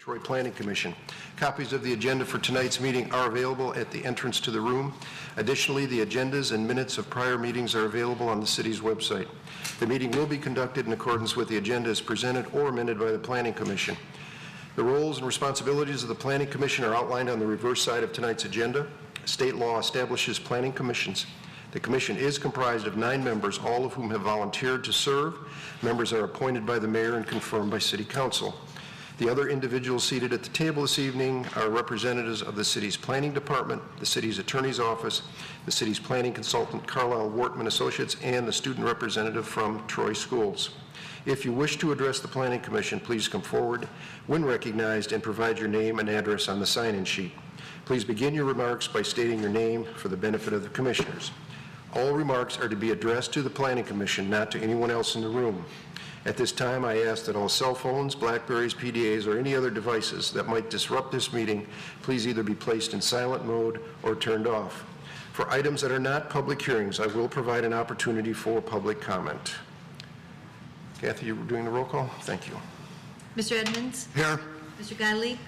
Troy Planning Commission. Copies of the agenda for tonight's meeting are available at the entrance to the room. Additionally, the agendas and minutes of prior meetings are available on the city's website. The meeting will be conducted in accordance with the agenda as presented or amended by the Planning Commission. The roles and responsibilities of the Planning Commission are outlined on the reverse side of tonight's agenda. State law establishes planning commissions. The commission is comprised of 9 members, all of whom have volunteered to serve. Members are appointed by the mayor and confirmed by City Council. The other individuals seated at the table this evening are representatives of the city's planning department, the city's attorney's office, the city's planning consultant, Carlisle Wortman Associates, and the student representative from Troy Schools. If you wish to address the Planning Commission, please come forward when recognized and provide your name and address on the sign-in sheet. Please begin your remarks by stating your name for the benefit of the commissioners. All remarks are to be addressed to the Planning Commission, not to anyone else in the room. At this time, I ask that all cell phones, Blackberries, PDAs, or any other devices that might disrupt this meeting, please either be placed in silent mode or turned off. For items that are not public hearings, I will provide an opportunity for public comment. Kathy, you were doing the roll call? Thank you. Mr. Edmonds? Here. Mr. Gottlieb?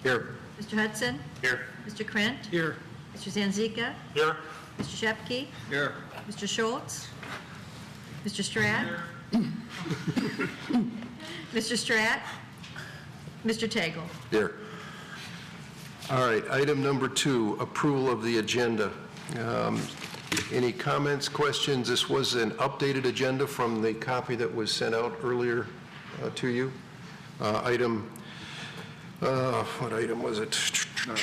Here. Mr. Hudson? Here. Mr. Krent? Here. Mr. Zanzika? Here. Mr. Shepke? Here. Mr. Schultz? Mr. Stratt? Mr. Stratt? Mr. Tagle? Here. All right, item number 2, approval of the agenda. Any comments, questions? This was an updated agenda from the copy that was sent out earlier to you. What item was it? 9.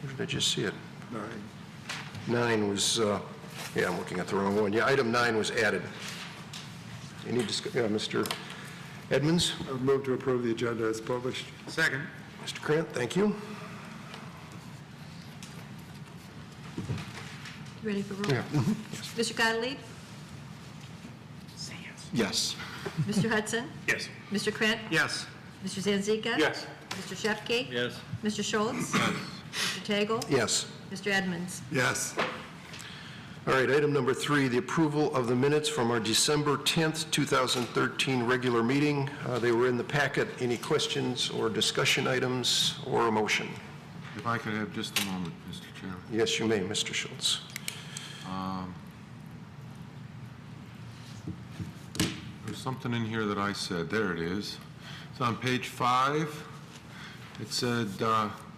Where did I just see it? 9 was, yeah, I'm looking at the wrong one. Yeah, item 9 was added. Any discussion? Mr. Edmonds? I would move to approve the agenda as published. Second. Mr. Krant, thank you. You ready for roll? Yeah. Mr. Gottlieb? Say yes. Yes. Mr. Hudson? Yes. Mr. Krent? Yes. Mr. Zanzika? Yes. Mr. Shepke? Yes. Mr. Schultz? Mr. Tagle? Yes. Mr. Edmonds? Yes. All right, item number 3, the approval of the minutes from our December 10th, 2013 regular meeting. They were in the packet. Any questions or discussion items or a motion? If I could have just a moment, Mr. Chairman. Yes, you may, Mr. Schultz. There's something in here that I said. There it is. It's on page 5. It said,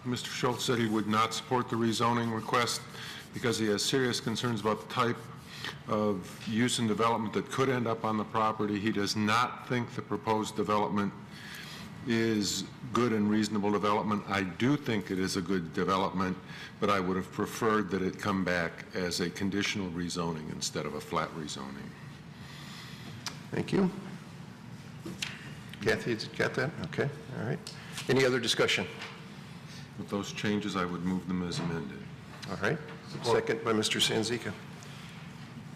Mr. Schultz said he would not support the rezoning request because he has serious concerns about the type of use and development that could end up on the property. He does not think the proposed development is good and reasonable development. I do think it is a good development, but I would have preferred that it come back as a conditional rezoning instead of a flat rezoning. Thank you. Kathy, you got that? Okay, all right. Any other discussion? With those changes, I would move them as amended. All right. Second by Mr. Zanzika.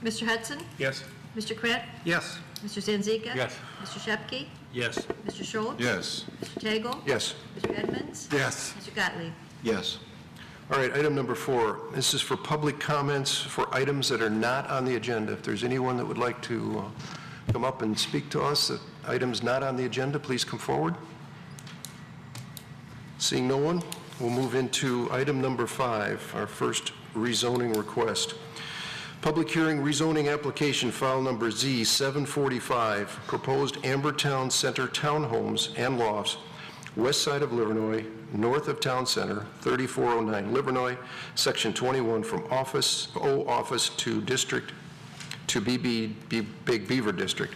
Mr. Hudson? Yes. Mr. Krent? Yes. Mr. Zanzika? Yes. Mr. Shepke? Yes. Mr. Schultz? Yes. Mr. Tagle? Yes. Mr. Edmonds? Yes. Mr. Gottlieb? Yes. All right, item number 4. This is for public comments for items that are not on the agenda. If there's anyone that would like to come up and speak to us, items not on the agenda, please come forward. Seeing no one, we'll move into item number 5, our first rezoning request. Public hearing rezoning application file number Z745, proposed Ambertown Center townhomes and lofts, west side of Livernois, north of Town Center, 3409 Livernois, section 21, from office to district to Big Beaver District.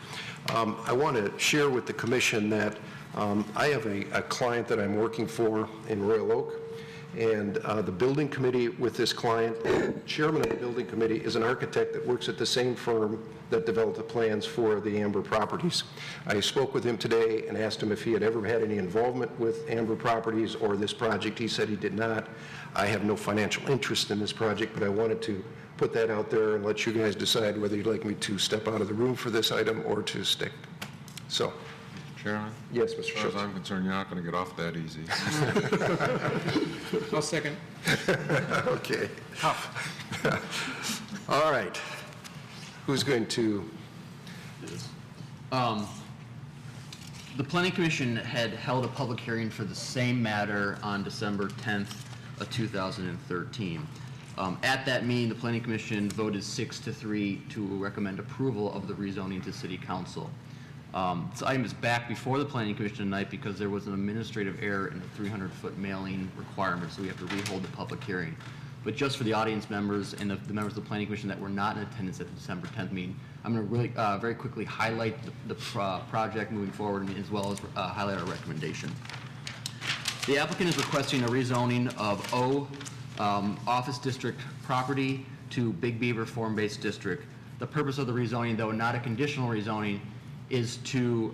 I want to share with the commission that I have a client that I'm working for in Royal Oak, and the building committee with this client, chairman of the building committee is an architect that works at the same firm that developed the plans for the Amber properties. I spoke with him today and asked him if he had ever had any involvement with Amber properties or this project. He said he did not. I have no financial interest in this project, but I wanted to put that out there and let you guys decide whether you'd like me to step out of the room for this item or to stick. So. Chairman? Yes, Mr. As far Schultz. as I'm concerned, you're not going to get off that easy. I'll second. Okay. All right. Who's going to? The Planning Commission had held a public hearing for the same matter on December 10th of 2013. At that meeting, the Planning Commission voted 6-3 to recommend approval of the rezoning to City Council. This item is back before the Planning Commission tonight because there was an administrative error in the 300-foot mailing requirement, so we have to rehold the public hearing. But just for the audience members and the members of the Planning Commission that were not in attendance at the December 10th meeting, I'm going to really very quickly highlight the project moving forward, as well as highlight our recommendation. The applicant is requesting a rezoning of O Office District property to Big Beaver Form-Based District. The purpose of the rezoning, though not a conditional rezoning, is to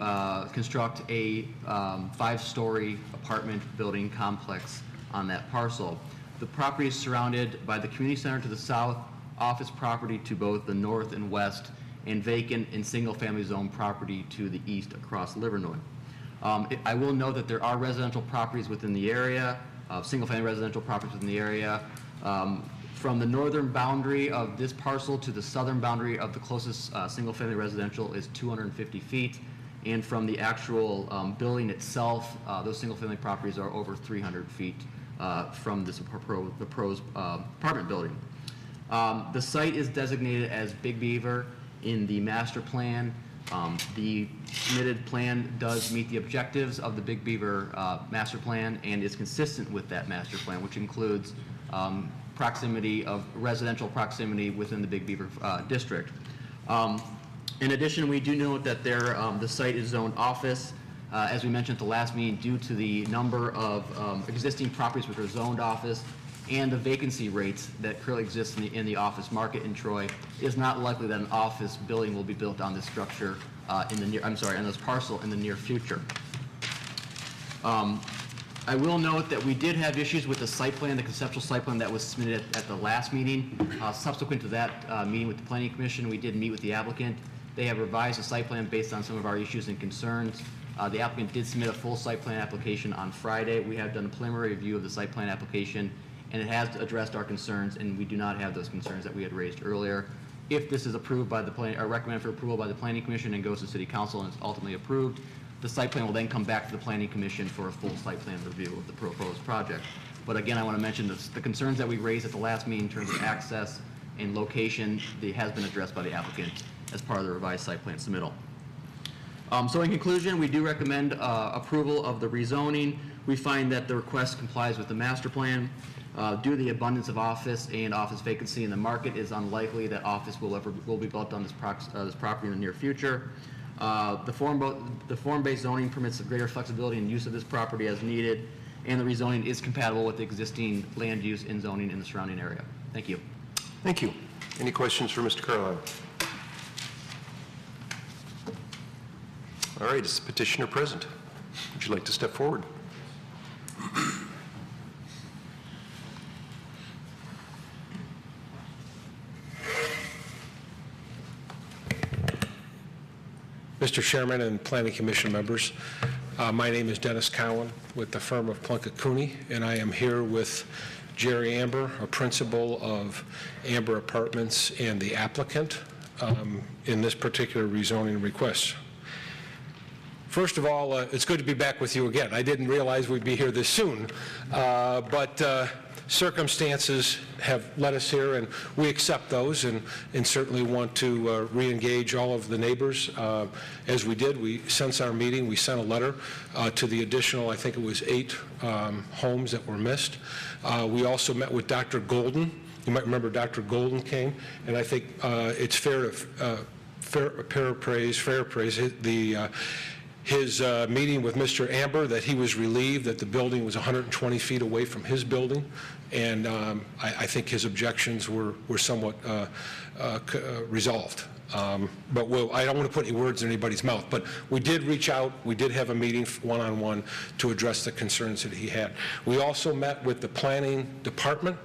construct a 5-story apartment building complex on that parcel. The property is surrounded by the community center to the south, office property to both the north and west, and vacant and single-family zone property to the east across Livernois. I will note that there are residential properties within the area, single-family residential properties within the area. From the northern boundary of this parcel to the southern boundary of the closest single-family residential is 250 feet. And from the actual building itself, those single-family properties are over 300 feet from this proposed apartment building. The site is designated as Big Beaver in the master plan. The submitted plan does meet the objectives of the Big Beaver master plan and is consistent with that master plan, which includes proximity of residential proximity within the Big Beaver district. In addition, we do note that the site is zoned office, as we mentioned at the last meeting, due to the number of existing properties which are zoned office and the vacancy rates that currently exist in the office market in Troy. It is not likely that an office building will be built on this structure on this parcel in the near future. I will note that we did have issues with the site plan, the conceptual site plan that was submitted at the last meeting. Subsequent to that meeting with the Planning Commission, we did meet with the applicant. They have revised the site plan based on some of our issues and concerns. The applicant did submit a full site plan application on Friday. We have done a preliminary review of the site plan application, and it has addressed our concerns, and we do not have those concerns that we had raised earlier. If this is approved by the recommended for approval by the Planning Commission and goes to City Council and is ultimately approved, the site plan will then come back to the Planning Commission for a full site plan review of the proposed project. But again, I want to mention the concerns that we raised at the last meeting in terms of access and location has been addressed by the applicant as part of the revised site plan submittal. So in conclusion, we do recommend approval of the rezoning. We find that the request complies with the master plan. Due to the abundance of office and office vacancy in the market, it is unlikely that office will be built on this property in the near future. The form-based zoning permits a greater flexibility in use of this property as needed, and the rezoning is compatible with the existing land use and zoning in the surrounding area. Thank you. Thank you. Any questions for Mr. Carlisle? All right, is the petitioner present? Would you like to step forward? Mr. Chairman and Planning Commission members, my name is Dennis Cowan with the firm of Plunkett Cooney, and I am here with Jerry Amber, a principal of Amber Apartments and the applicant in this particular rezoning request. First of all, it's good to be back with you again. I didn't realize we'd be here this soon, but circumstances have led us here, and we accept those and certainly want to re-engage all of the neighbors. As we did, since our meeting, we sent a letter to the additional, I think it was 8 homes that were missed. We also met with Dr. Golden. You might remember Dr. Golden came, and I think it's fair to paraphrase his meeting with Mr. Amber, that he was relieved that the building was 120 feet away from his building, and I think his objections were somewhat resolved. But I don't want to put any words in anybody's mouth, but we did reach out, we did have a meeting one-on-one to address the concerns that he had. We also met with the planning department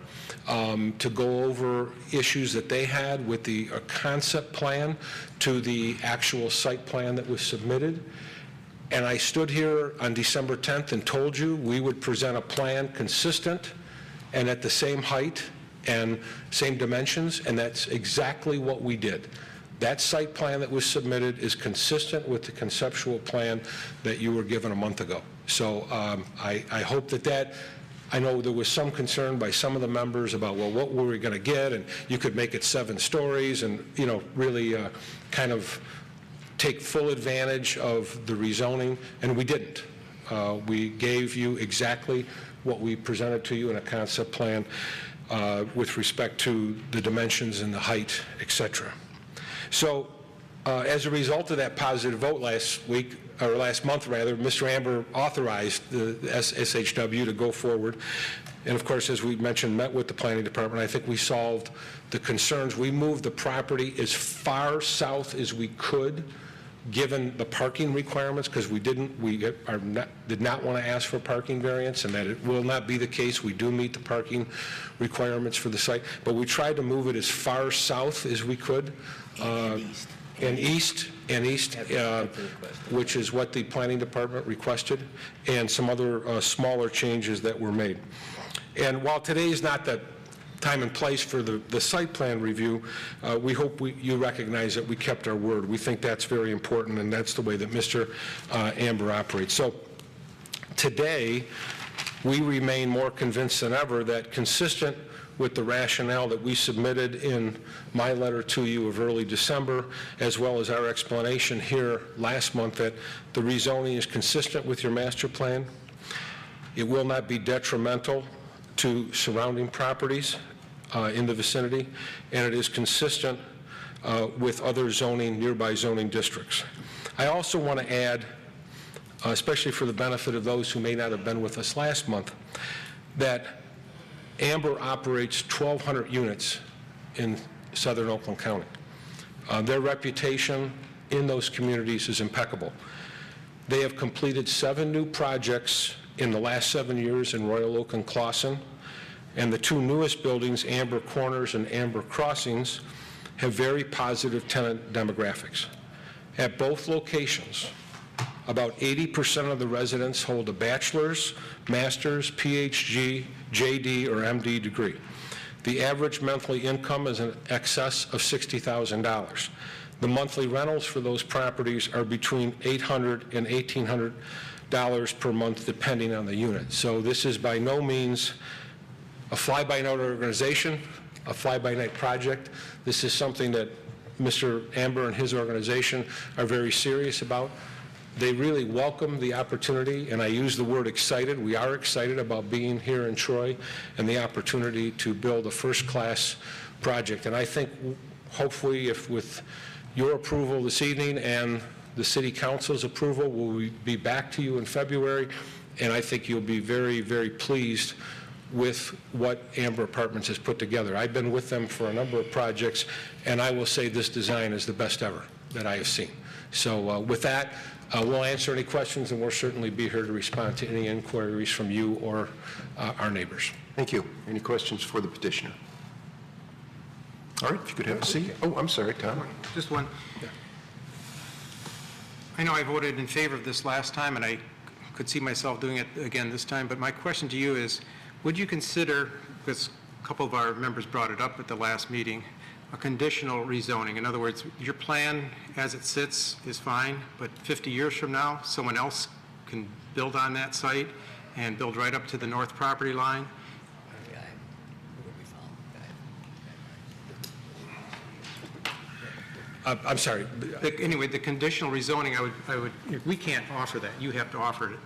to go over issues that they had with the concept plan to the actual site plan that was submitted. And I stood here on December 10th and told you we would present a plan consistent and at the same height and same dimensions, and that's exactly what we did. That site plan that was submitted is consistent with the conceptual plan that you were given a month ago. So I hope that I know there was some concern by some of the members about, well, what were we going to get? And you could make it 7 stories and, really kind of take full advantage of the rezoning, and we didn't. We gave you exactly what we presented to you in a concept plan with respect to the dimensions and the height, et cetera. So as a result of that positive vote last month, Mr. Amber authorized the SHW to go forward. And of course, as we mentioned, met with the planning department. I think we solved the concerns. We moved the property as far south as we could, given the parking requirements, because we did not want to ask for parking variance, and that it will not be the case. We do meet the parking requirements for the site, but we tried to move it as far south as we could. And east, which is what the planning department requested, and some other smaller changes that were made. And while today is not the time and place for the site plan review, we hope you recognize that we kept our word. We think that's very important, and that's the way that Mr. Amber operates. So today, we remain more convinced than ever that, consistent with the rationale that we submitted in my letter to you of early December, as well as our explanation here last month, that the rezoning is consistent with your master plan. It will not be detrimental to surrounding properties in the vicinity, and it is consistent with other nearby zoning districts. I also want to add, especially for the benefit of those who may not have been with us last month, that Amber operates 1,200 units in southern Oakland County. Their reputation in those communities is impeccable. They have completed 7 new projects in the last 7 years in Royal Oak and Clawson, and the 2 newest buildings, Amber Corners and Amber Crossings, have very positive tenant demographics. At both locations, about 80% of the residents hold a bachelor's, master's, PhD, JD, or MD degree. The average monthly income is in excess of $60,000. The monthly rentals for those properties are between $800 and $1,800 per month, depending on the unit. So this is by no means a fly-by-night organization, a fly-by-night project. This is something that Mr. Amber and his organization are very serious about. They really welcome the opportunity, and I use the word excited. We are excited about being here in Troy and the opportunity to build a first-class project. And I think, hopefully, if with your approval this evening and the City Council's approval, we'll be back to you in February, and I think you'll be very, very pleased with what Amber Apartments has put together. I've been with them for a number of projects, and I will say this design is the best ever that I have seen. So with that, we'll answer any questions, and we'll certainly be here to respond to any inquiries from you or our neighbors. Thank you. Any questions for the petitioner? All right, if you could have a seat. Oh, I'm sorry, Tom. Just one. I know I voted in favor of this last time, and I could see myself doing it again this time, but my question to you is, would you consider, because a couple of our members brought it up at the last meeting, a conditional rezoning? In other words, your plan as it sits is fine, but 50 years from now, someone else can build on that site and build right up to the north property line. I'm sorry. Anyway, the conditional rezoning, I would, we can't offer that. You have to offer it.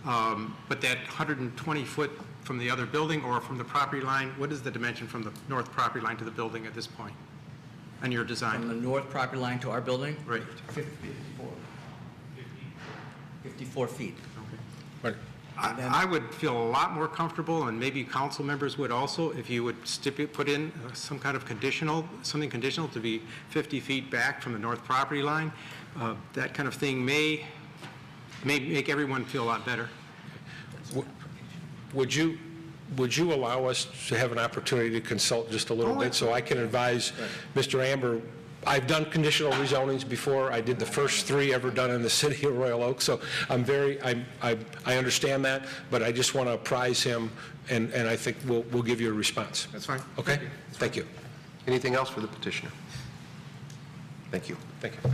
But that 120-foot from the other building or from the property line, what is the dimension from the north property line to the building at this point on your design? From the north property line to our building? Right. 54 feet. Right. I would feel a lot more comfortable, and maybe council members would also, if you would put in some kind of something conditional to be 50 feet back from the north property line. That kind of thing may make everyone feel a lot better. Would you allow us to have an opportunity to consult just a little bit so I can advise Mr. Amber? I've done conditional rezonings before. I did the first 3 ever done in the city of Royal Oak, so I understand that, but I just want to apprise him, and I think we'll give you a response. That's fine. Okay? Thank you. Anything else for the petitioner? Thank you. Thank you.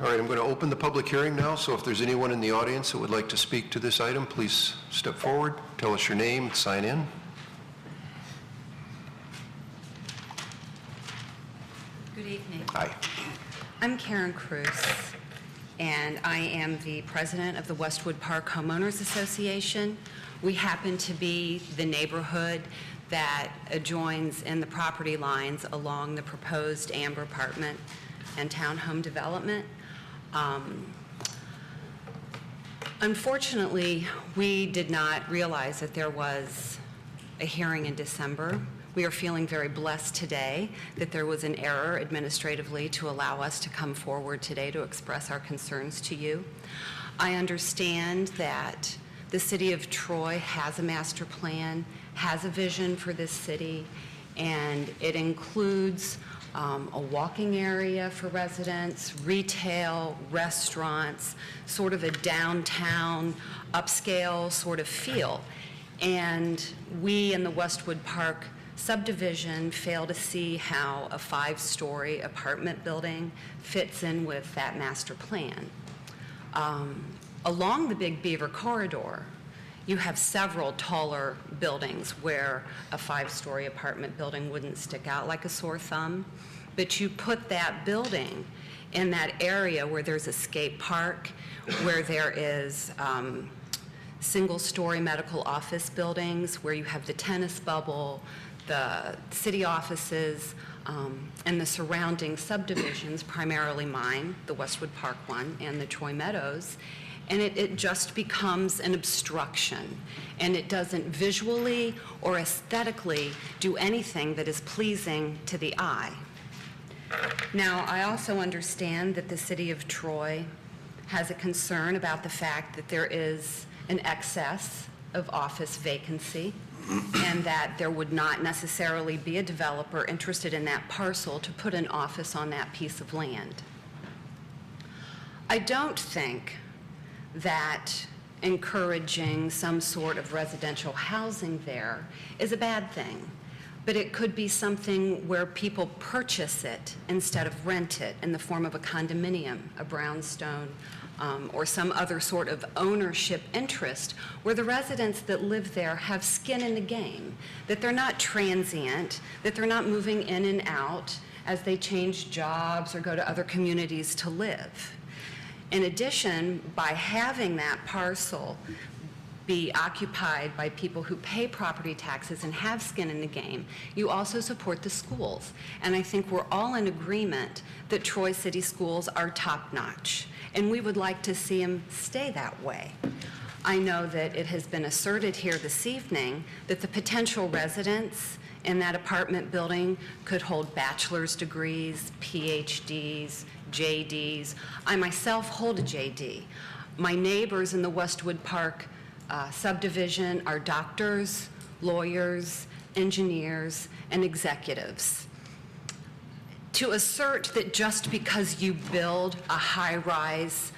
All right, I'm going to open the public hearing now, so if there's anyone in the audience that would like to speak to this item, please step forward, tell us your name, and sign in. Good evening. Aye. I'm Karen Cruz, and I am the president of the Westwood Park Homeowners Association. We happen to be the neighborhood that adjoins in the property lines along the proposed Amber apartment and townhome development. Unfortunately, we did not realize that there was a hearing in December. We are feeling very blessed today that there was an error administratively to allow us to come forward today to express our concerns to you. I understand that the city of Troy has a master plan, has a vision for this city, and it includes a walking area for residents, retail, restaurants, sort of a downtown, upscale sort of feel. And we in the Westwood Park subdivision fail to see how a 5-story apartment building fits in with that master plan. Along the Big Beaver corridor, you have several taller buildings where a 5-story apartment building wouldn't stick out like a sore thumb, but you put that building in that area where there's a skate park, where there is single-story medical office buildings, where you have the tennis bubble, the city offices, and the surrounding subdivisions, primarily mine, the Westwood Park one, and the Troy Meadows, and it just becomes an obstruction, and it doesn't visually or aesthetically do anything that is pleasing to the eye. Now, I also understand that the city of Troy has a concern about the fact that there is an excess of office vacancy, and that there would not necessarily be a developer interested in that parcel to put an office on that piece of land. I don't think that encouraging some sort of residential housing there is a bad thing, but it could be something where people purchase it instead of rent it in the form of a condominium, a brownstone, or some other sort of ownership interest where the residents that live there have skin in the game, that they're not transient, that they're not moving in and out as they change jobs or go to other communities to live. In addition, by having that parcel be occupied by people who pay property taxes and have skin in the game, you also support the schools. And I think we're all in agreement that Troy City schools are top-notch, and we would like to see them stay that way. I know that it has been asserted here this evening that the potential residents in that apartment building could hold bachelor's degrees, PhDs, JDs. I myself hold a JD. My neighbors in the Westwood Park subdivision are doctors, lawyers, engineers, and executives. To assert that just because you build a high-rise,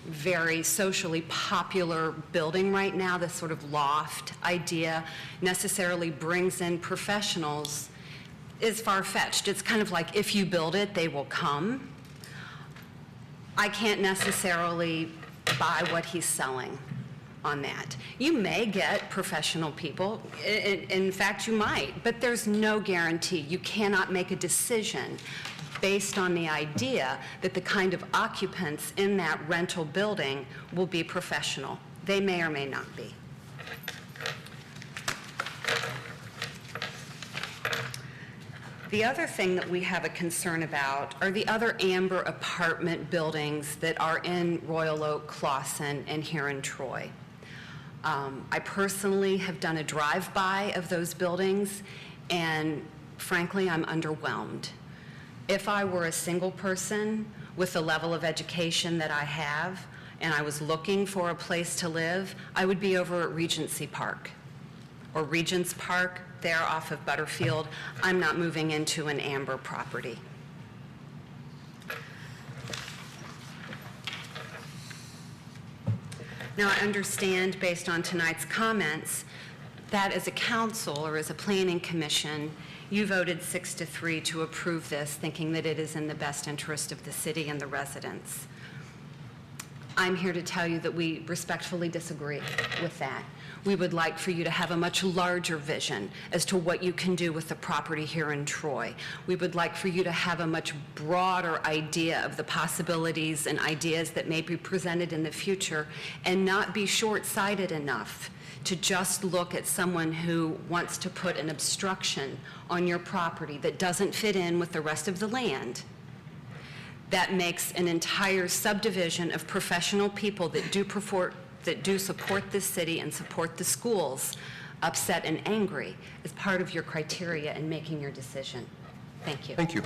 very socially popular building right now, this sort of loft idea, necessarily brings in professionals is far-fetched. It's kind of like, if you build it, they will come. I can't necessarily buy what he's selling on that. You may get professional people. In fact, you might, but there's no guarantee. You cannot make a decision based on the idea that the kind of occupants in that rental building will be professional. They may or may not be. The other thing that we have a concern about are the other Amber apartment buildings that are in Royal Oak, Clawson, and here in Troy. I personally have done a drive-by of those buildings, and frankly, I'm underwhelmed. If I were a single person with the level of education that I have, and I was looking for a place to live, I would be over at Regency Park or Regents Park there off of Butterfield. I'm not moving into an Amber property. Now, I understand, based on tonight's comments, that as a council or as a planning commission, You voted 6-3 to approve this, thinking that it is in the best interest of the city and the residents. I'm here to tell you that we respectfully disagree with that. We would like for you to have a much larger vision as to what you can do with the property here in Troy. We would like for you to have a much broader idea of the possibilities and ideas that may be presented in the future, and not be short-sighted enough to just look at someone who wants to put an obstruction on your property that doesn't fit in with the rest of the land. That makes an entire subdivision of professional people that do support this city and support the schools upset and angry as part of your criteria in making your decision. Thank you. Thank you.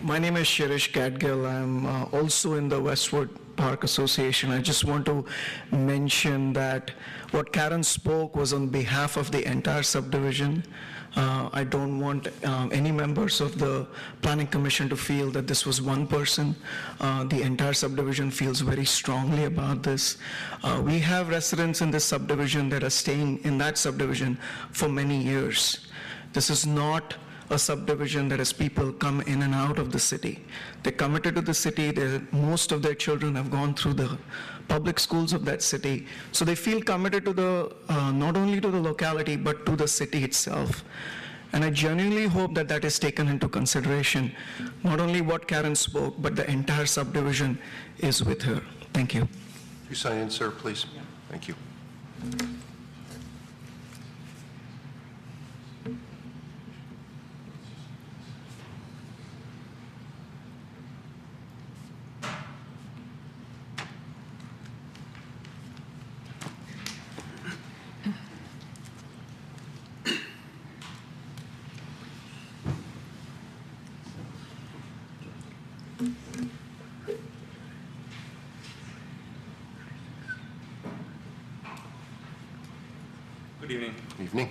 My name is Shirish Gadgil. I'm also in the Westwood Park Association. I just want to mention that what Karen spoke was on behalf of the entire subdivision. I don't want any members of the Planning Commission to feel that this was one person. The entire subdivision feels very strongly about this. We have residents in this subdivision that are staying in that subdivision for many years. This is not a subdivision that has people come in and out of the city. They're committed to the city. Most of their children have gone through the public schools of that city. So they feel committed to the, not only to the locality, but to the city itself. And I genuinely hope that that is taken into consideration. Not only what Karen spoke, but the entire subdivision is with her. Thank you. You sign in, sir, please. Thank you. Good evening. Good evening.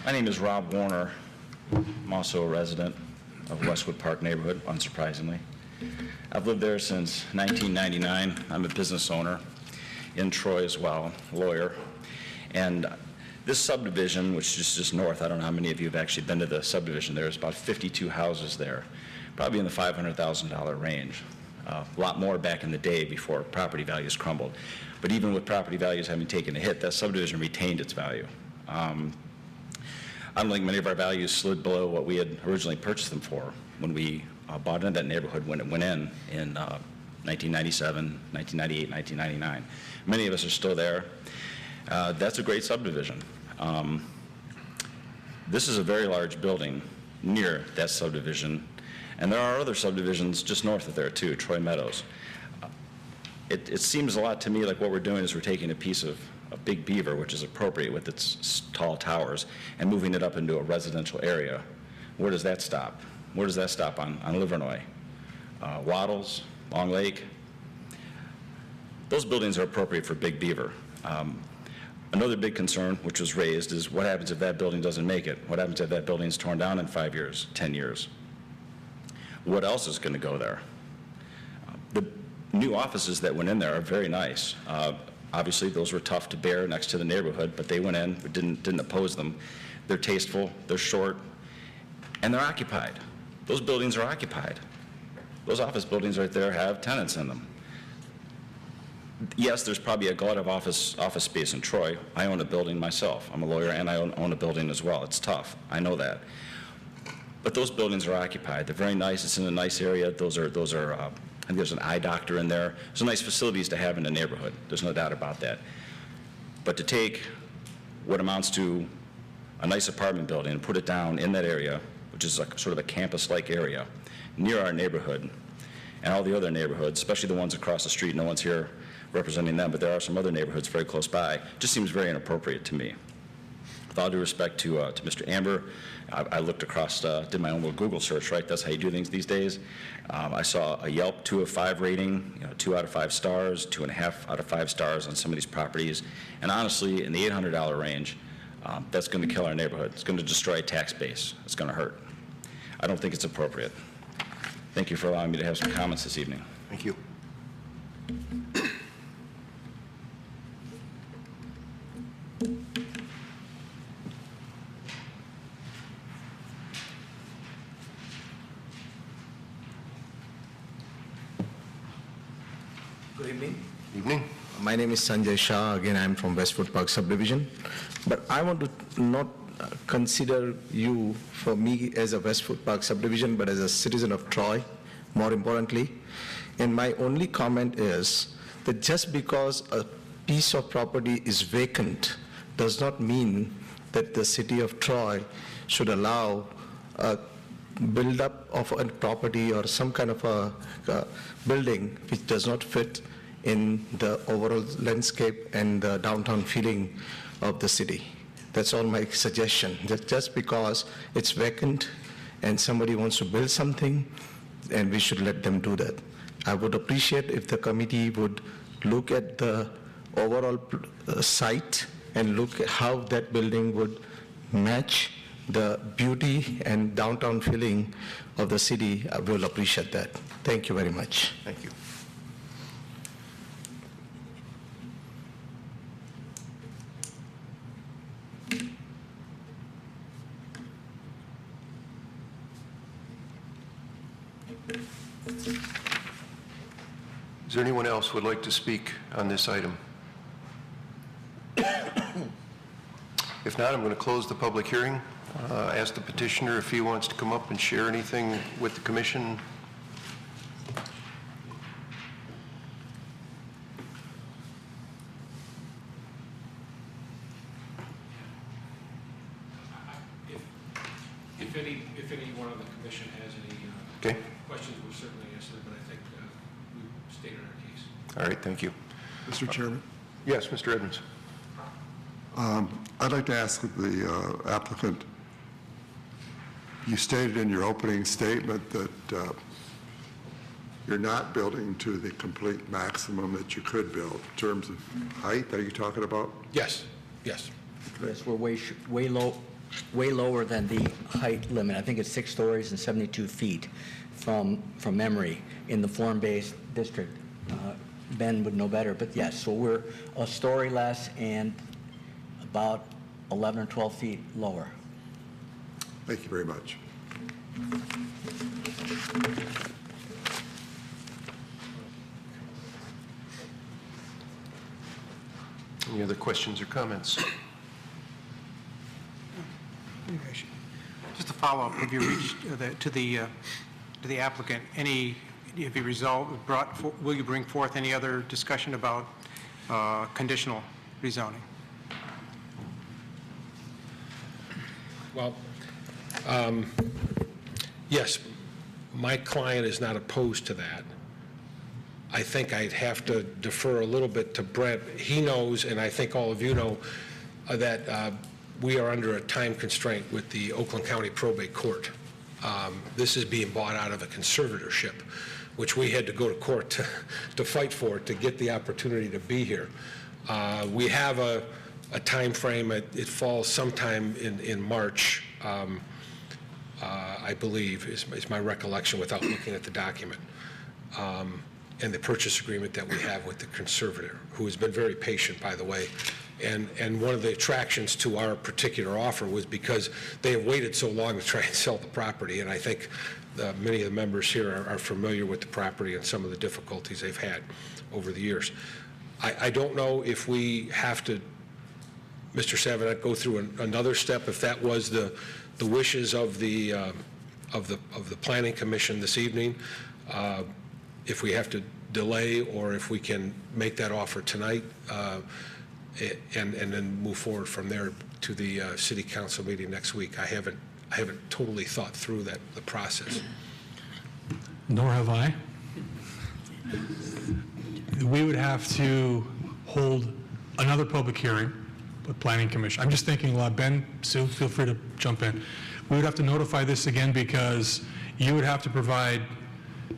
My name is Rob Warner. I'm also a resident of Westwood Park neighborhood, unsurprisingly. I've lived there since 1999. I'm a business owner in Troy as well, lawyer. And this subdivision, which is just north, I don't know how many of you have actually been to the subdivision. There's about 52 houses there, probably in the $500,000 range. A lot more back in the day before property values crumbled. But even with property values having taken a hit, that subdivision retained its value. Unlike many of our values slid below what we had originally purchased them for when we bought into that neighborhood when it went in 1997, 1998, 1999. Many of us are still there. That's a great subdivision. This is a very large building near that subdivision, and there are other subdivisions just north of there too, Troy Meadows. It seems a lot to me like what we're doing is we're taking a piece of Big Beaver, which is appropriate with its tall towers, and moving it up into a residential area. Where does that stop? Where does that stop on Livernois? Waddles, Long Lake? Those buildings are appropriate for Big Beaver. Another big concern, which was raised, is what happens if that building doesn't make it? What happens if that building is torn down in 5 years, 10 years? What else is going to go there? The new offices that went in there are very nice. Obviously, those were tough to bear next to the neighborhood, but they went in, we didn't oppose them. They're tasteful, they're short, and they're occupied. Those buildings are occupied. Those office buildings right there have tenants in them. Yes, there's probably a glut of office space in Troy. I own a building myself. I'm a lawyer and I own a building as well. It's tough, I know that. But those buildings are occupied. They're very nice. It's in a nice area. Those are. I think there's an eye doctor in there. There's nice facilities to have in the neighborhood. There's no doubt about that. But to take what amounts to a nice apartment building and put it down in that area, which is like sort of a campus-like area, near our neighborhood, and all the other neighborhoods, especially the ones across the street, no one's here representing them, but there are some other neighborhoods very close by, just seems very inappropriate to me. With all due respect to Mr. Amber, I looked across, did my own little Google search, right? That's how you do things these days. I saw a Yelp 2 of 5 rating, 2 out of 5 stars, 2.5 out of 5 stars on some of these properties. And honestly, in the $800 range, that's going to kill our neighborhood. It's going to destroy tax base. It's going to hurt. I don't think it's appropriate. Thank you for allowing me to have some comments this evening. Thank you. Good evening. Evening. My name is Sanjay Shah. Again, I'm from Westwood Park Subdivision. But I want to not consider you for me as a Westwood Park Subdivision, but as a citizen of Troy, more importantly. And my only comment is that just because a piece of property is vacant does not mean that the city of Troy should allow a build-up of a property or some kind of a building which does not fit in the overall landscape and the downtown feeling of the city. That's all my suggestion, that just because it's vacant and somebody wants to build something, and we should let them do that. I would appreciate if the committee would look at the overall site and look at how that building would match the beauty and downtown feeling of the city. I will appreciate that. Thank you very much. Thank you. Is there anyone else who would like to speak on this item? If not, I'm going to close the public hearing. Ask the petitioner if he wants to come up and share anything with the commission. If anyone on the commission has any Okay. questions, we'll certainly answer them, but I think we've stated our case. All right, thank you. Mr. Chairman, Yes, Mr. Edmonds. I'd like to ask the applicant, you stated in your opening statement that you're not building to the complete maximum that you could build in terms of height. Are you talking about? Yes, yes. Yes, we're way lower than the height limit. I think it's 6 stories and 72 feet from memory in the form-based district. Ben would know better, but yes, so we're a story less and about 11 or 12 feet lower. Thank you very much. Any other questions or comments? Just a follow-up, have you reached to the applicant, have you will you bring forth any other discussion about conditional rezoning? Well, yes, my client is not opposed to that. I think I'd have to defer a little bit to Brent. He knows, and I think all of you know, that we are under a time constraint with the Oakland County Probate Court. This is being bought out of a conservatorship, which we had to go to court to fight for, to get the opportunity to be here. We have a time frame. It falls sometime in March, I believe, is my recollection without looking at the document, and the purchase agreement that we have with the conservator, who has been very patient, by the way. And one of the attractions to our particular offer was because they have waited so long to try and sell the property, and I think many of the members here are familiar with the property and some of the difficulties they've had over the years. I don't know if we have to, Mr. Savinet, go through another step, if that was the wishes of the Planning Commission this evening, if we have to delay or if we can make that offer tonight, and then move forward from there to the City Council meeting next week. I haven't totally thought through the process. Nor have I. We would have to hold another public hearing with Planning Commission. I'm just thinking a lot. Ben, Sue, feel free to jump in. We would have to notify this again because you would have to provide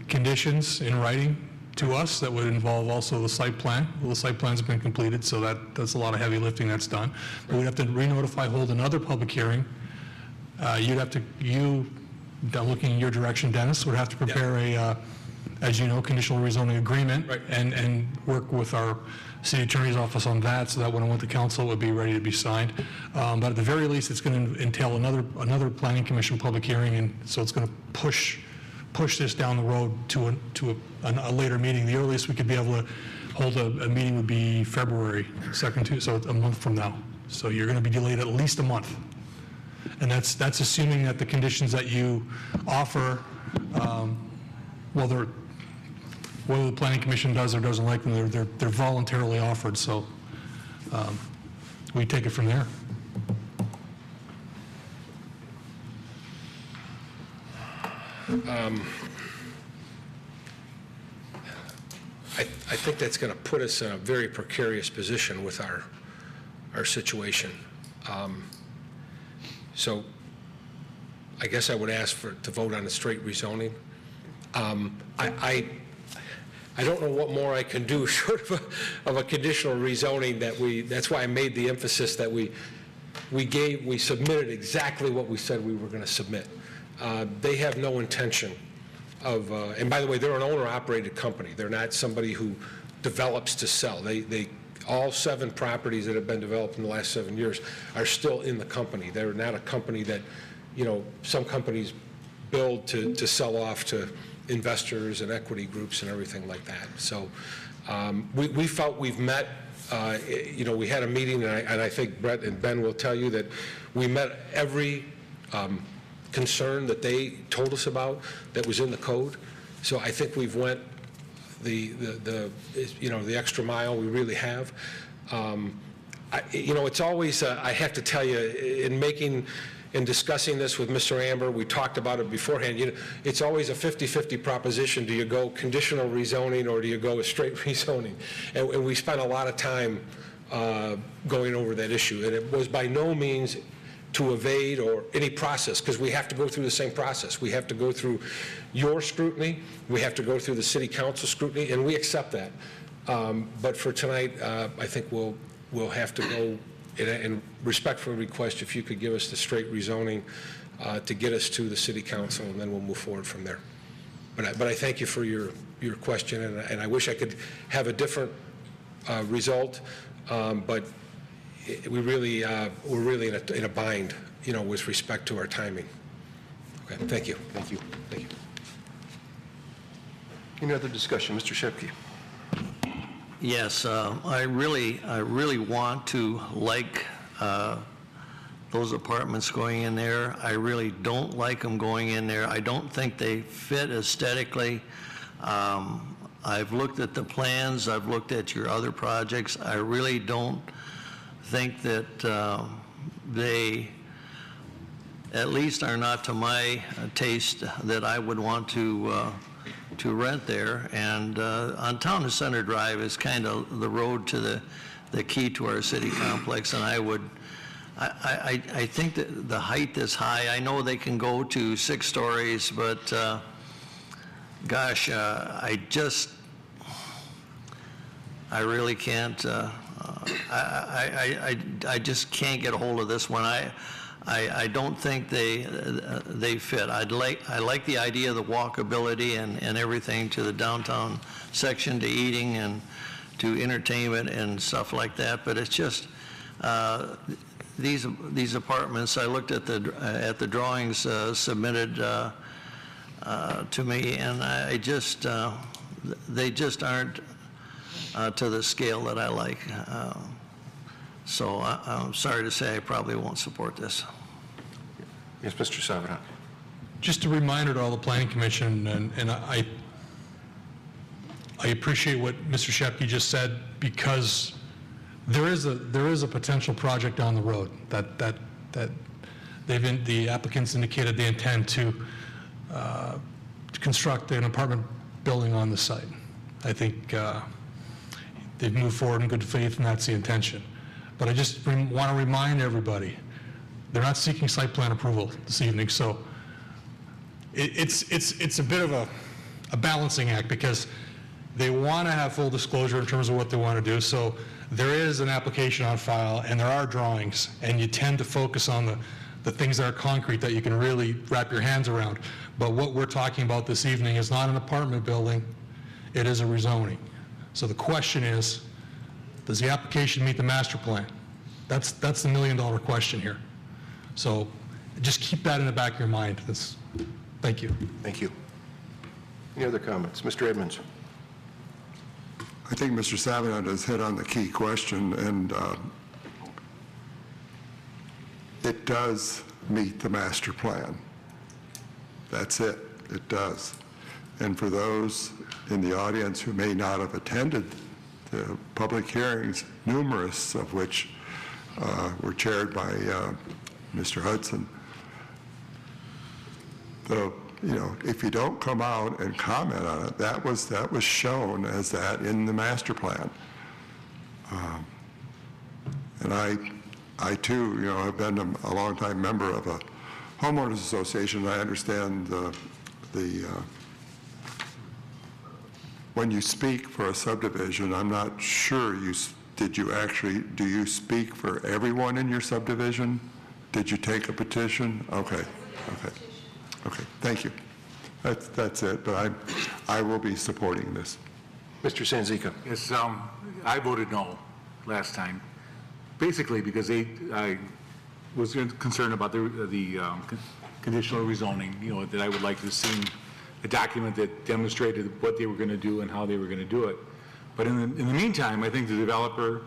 conditions in writing to us that would involve also the site plan. Well, the site plan's been completed, so that's a lot of heavy lifting that's done. But we'd have to re-notify, hold another public hearing. You, looking in your direction, Dennis, would have to prepare a, as you know, conditional rezoning agreement. Right. And work with our city attorney's office on that, so that when it went to council, it would be ready to be signed. But at the very least, it's going to entail another planning commission public hearing, and so it's going to push this down the road to a later meeting. The earliest we could be able to hold a meeting would be February 2nd, so it's a month from now. So you're going to be delayed at least a month. And that's assuming that the conditions that you offer, whether the planning commission does or doesn't like them, they're voluntarily offered, so we take it from there. I think that's going to put us in a very precarious position with our situation. So I guess I would ask to vote on a straight rezoning. I don't know what more I can do short of a conditional rezoning that's why I made the emphasis that we submitted exactly what we said we were going to submit. They have no intention of, and by the way, they're an owner-operated company. They're not somebody who develops to sell. All 7 properties that have been developed in the last 7 years are still in the company. They're not a company that, some companies build to sell off to investors and equity groups and everything like that. So we felt we've met, we had a meeting, and I think Brett and Ben will tell you that we met every concern that they told us about that was in the code. So I think we've went the extra mile. We really have. It's always, I have to tell you, in discussing this with Mr. Amber, we talked about it beforehand, it's always a 50-50 proposition. Do you go conditional rezoning or do you go a straight rezoning? And we spent a lot of time going over that issue. And it was by no means to evade or any process, because we have to go through the same process. We have to go through your scrutiny, we have to go through the city council scrutiny, and we accept that. But for tonight, I think we'll have to go and respectfully request if you could give us the straight rezoning to get us to the city council, and then we'll move forward from there. But I thank you for your question, and I wish I could have a different result, but we're really in a bind, with respect to our timing. Okay, thank you. Thank you. Thank you. Any other discussion? Mr. Shepke. Yes, I really want to like those apartments going in there. I really don't like them going in there. I don't think they fit aesthetically. I've looked at the plans. I've looked at your other projects. I really don't think that they, at least, are not to my taste that I would want to rent there. And on Town and Center Drive is kind of the road to the key to our city complex, and I think that the height is high. I know they can go to 6 stories, but gosh, I really can't. I just can't get a hold of this one. I don't think they fit. I like the idea of the walkability and everything to the downtown section, to eating and to entertainment and stuff like that. But it's just these apartments. I looked at the drawings submitted to me, and they just aren't to the scale that I like. So I'm sorry to say I probably won't support this. Yes, Mr. Savarino. Just a reminder to all the Planning Commission, and I appreciate what Mr. Shepke just said, because there is a potential project down the road that the applicants indicated they intend to construct an apartment building on the site. I think they've moved forward in good faith, and that's the intention. But I just want to remind everybody, they're not seeking site plan approval this evening, so it's a bit of a balancing act, because they want to have full disclosure in terms of what they want to do. So there is an application on file, and there are drawings, and you tend to focus on the things that are concrete that you can really wrap your hands around. But what we're talking about this evening is not an apartment building, it is a rezoning. So the question is, does the application meet the master plan? That's the million-dollar question here. So just keep that in the back of your mind. Thank you. Thank you. Any other comments? Mr. Edmonds? I think Mr. Savignot has hit on the key question, and it does meet the master plan. That's it. It does. And for those in the audience who may not have attended the public hearings, numerous of which were chaired by Mr. Hudson, if you don't come out and comment on it, that was shown as that in the master plan. And I too, have been a longtime member of a homeowners association. I understand when you speak for a subdivision, I'm not sure do you speak for everyone in your subdivision? Did you take a petition? Okay, thank you. That's it, but I will be supporting this. Mr. Sanzica? Yes, I voted no last time, basically because I was concerned about the conditional rezoning, that I would like to see a document that demonstrated what they were going to do and how they were going to do it. But in the meantime, I think the developer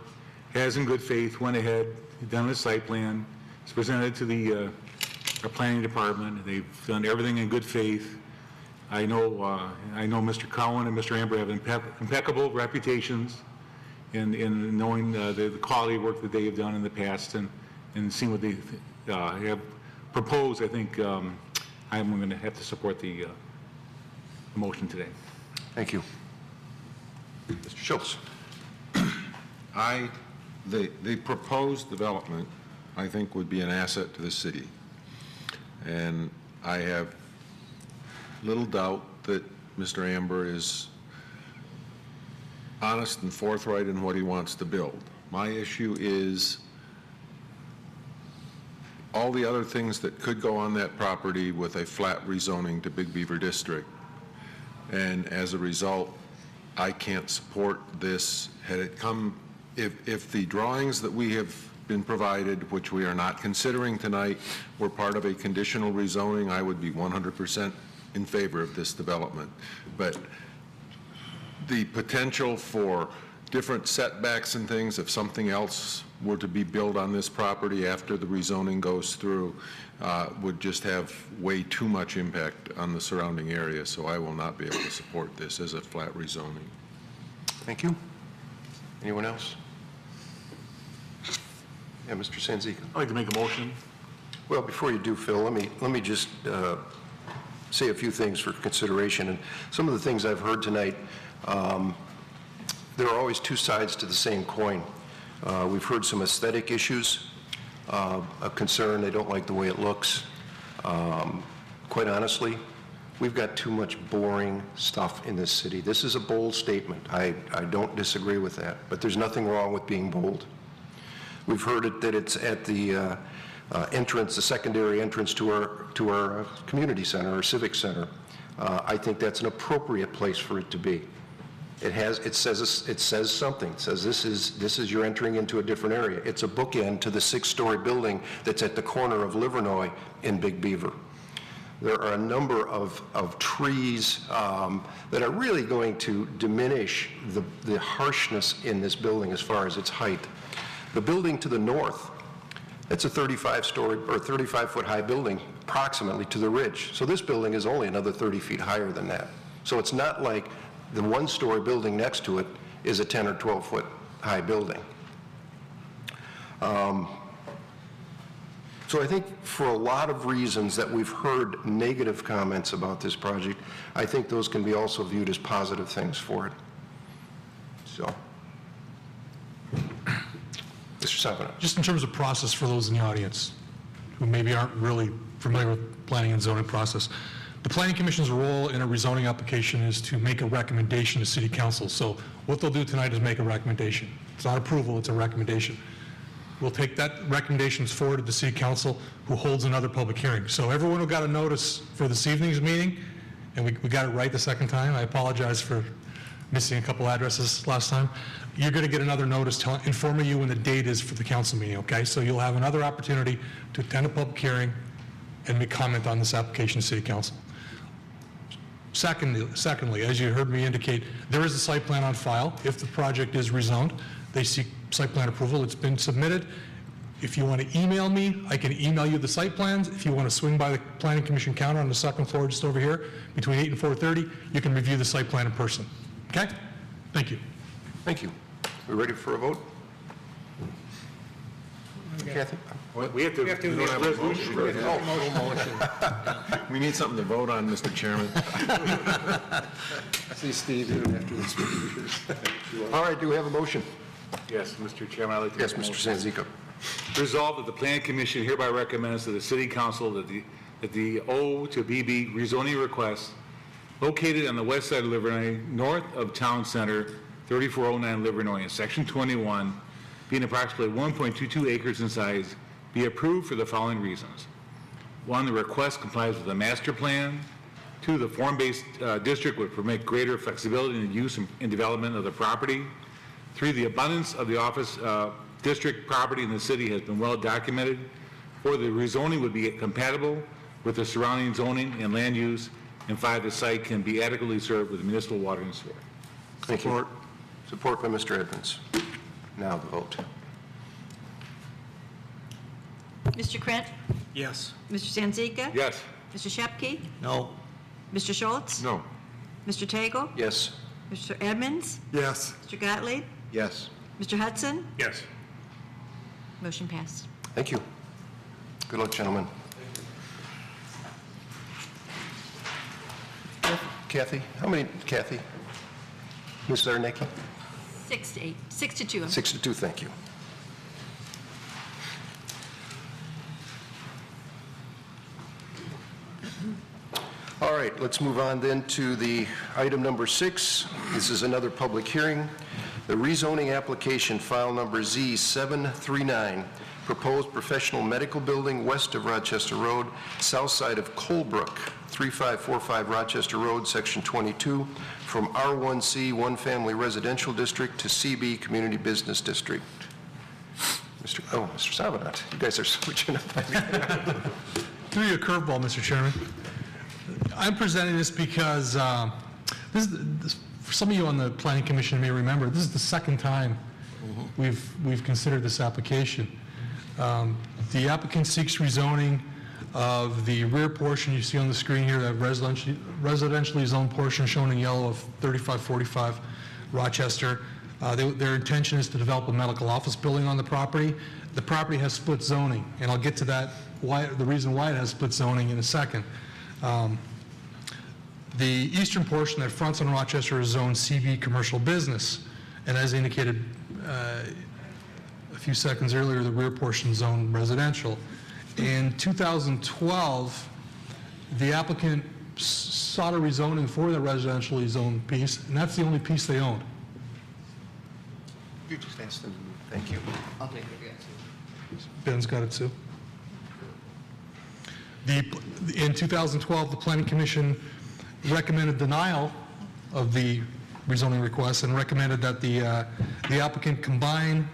has in good faith went ahead, done a site plan, it's presented to the our planning department. They've done everything in good faith. I know Mr. Cowan and Mr. Amber have impeccable reputations in knowing the quality of work that they have done in the past and seeing what they have proposed. I think I'm going to have to support the motion today. Thank you. Mr. Schultz? The proposed development, I think, would be an asset to the city. And I have little doubt that Mr. Amber is honest and forthright in what he wants to build. My issue is all the other things that could go on that property with a flat rezoning to Big Beaver District. And as a result, I can't support this. Had it come, if the drawings that we have been provided, which we are not considering tonight, were part of a conditional rezoning, I would be 100% in favor of this development. But the potential for different setbacks and things, if something else were to be built on this property after the rezoning goes through, would just have way too much impact on the surrounding area, so I will not be able to support this as a flat rezoning. Thank you. Anyone else? Yeah, Mr. Sanzica. I'd like to make a motion. Well, before you do, Phil, let me just say a few things for consideration. And some of the things I've heard tonight, there are always two sides to the same coin. We've heard some aesthetic issues, a concern, they don't like the way it looks. Quite honestly, we've got too much boring stuff in this city. This is a bold statement. I don't disagree with that, but there's nothing wrong with being bold. We've heard that it's at the entrance, the secondary entrance to our community center, our civic center. I think that's an appropriate place for it to be. It says something. It says this is you're entering into a different area. It's a bookend to the 6-story building that's at the corner of Livernois in Big Beaver. There are a number of trees that are really going to diminish the harshness in this building as far as its height. The building to the north, it's a 35-story or 35-foot high building approximately to the ridge. So this building is only another 30 feet higher than that. So it's not like the 1-story building next to it is a 10 or 12-foot high building. So I think for a lot of reasons that we've heard negative comments about this project, I think those can be also viewed as positive things for it. So, Mr. Savignot. Just in terms of process for those in the audience who maybe aren't really familiar with planning and zoning process, the Planning Commission's role in a rezoning application is to make a recommendation to City Council. So what they'll do tonight is make a recommendation. It's not approval, it's a recommendation. we'll take that recommendations forward to the city council, who holds another public hearing. So everyone who got a notice for this evening's meeting, and we got it right the second time, I apologize for missing a couple addresses last time, you're going to get another notice informing you when the date is for the council meeting, okay? So you'll have another opportunity to attend a public hearing and make comment on this application to city council. Secondly, as you heard me indicate, there is a site plan on file. If the project is rezoned, they seek site plan approval. It's been submitted. If you want to email me, I can email you the site plans. If you want to swing by the Planning Commission counter on the second floor just over here, between 8 and 4:30, you can review the site plan in person. Okay? Thank you. Thank you. We ready for a vote? Kathy? We have to. We don't have a motion. We need something to vote on, Mr. Chairman. See, Steve, you don't have to speak. All right, do we have a motion? Yes, Mr. Chairman, I'd like to. Yes, make a Mr. motion. Sanzica. Resolved that the Planning Commission hereby recommends to the City Council that the O to BB rezoning request located on the west side of Livernois, north of Town Center, 3409 Livernois, in Section 21, being approximately 1.22 acres in size, be approved for the following reasons. 1, the request complies with the master plan. 2, the form-based district would permit greater flexibility in the use and development of the property. 3, the abundance of the office district property in the city has been well documented. 4, the rezoning would be compatible with the surrounding zoning and land use. And 5, the site can be adequately served with municipal water and sewer. Thank you. Support by Mr. Edmonds. Now the vote. Mr. Krant? Yes. Mr. Sanzica? Yes. Mr. Shepke? No. Mr. Schultz? No. Mr. Tagle? Yes. Mr. Edmonds? Yes. Mr. Gottlieb? Yes. Mr. Hudson? Yes. Motion passed. Thank you. Good luck, gentlemen. Kathy, how many, Kathy? Ms. Zarnicki? 6 to 8, 6 to 2. 6 to 2, thank you. All right, let's move on then to the item number 6. This is another public hearing. The rezoning application, file number Z739, proposed professional medical building west of Rochester Road, south side of Colebrook, 3545 Rochester Road, Section 22, from R1C, One Family Residential District, to CB Community Business District. Mr. Sabanat, you guys are switching up. Threw you a curveball, Mr. Chairman. I'm presenting this because for some of you on the Planning Commission may remember, this is the second time we've considered this application. The applicant seeks rezoning of the rear portion you see on the screen here, that residentially zoned portion shown in yellow of 3545 Rochester. Their intention is to develop a medical office building on the property. The property has split zoning, and I'll get to that, the reason why it has split zoning in a second. The eastern portion that fronts on Rochester is zoned CB commercial business, and as indicated a few seconds earlier, the rear portion zoned residential. In 2012, the applicant sought a rezoning for the residentially zoned piece, and that's the only piece they owned. You just asked them. Thank you. I'll take it. Ben's got it too. In 2012, the Planning Commission recommended denial of the rezoning request and recommended that the applicant combine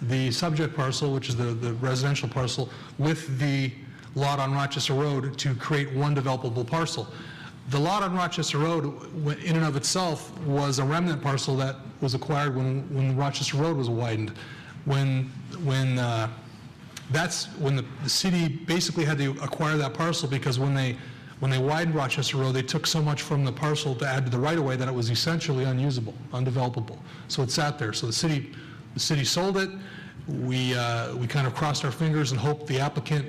the subject parcel, which is the residential parcel, with the lot on Rochester Road to create one developable parcel. The lot on Rochester Road, in and of itself, was a remnant parcel that was acquired when Rochester Road was widened. When the city basically had to acquire that parcel, because when they widened Rochester Road, they took so much from the parcel to add to the right-of-way that it was essentially unusable, undevelopable. So it sat there. So the city sold it. We kind of crossed our fingers and hoped the applicant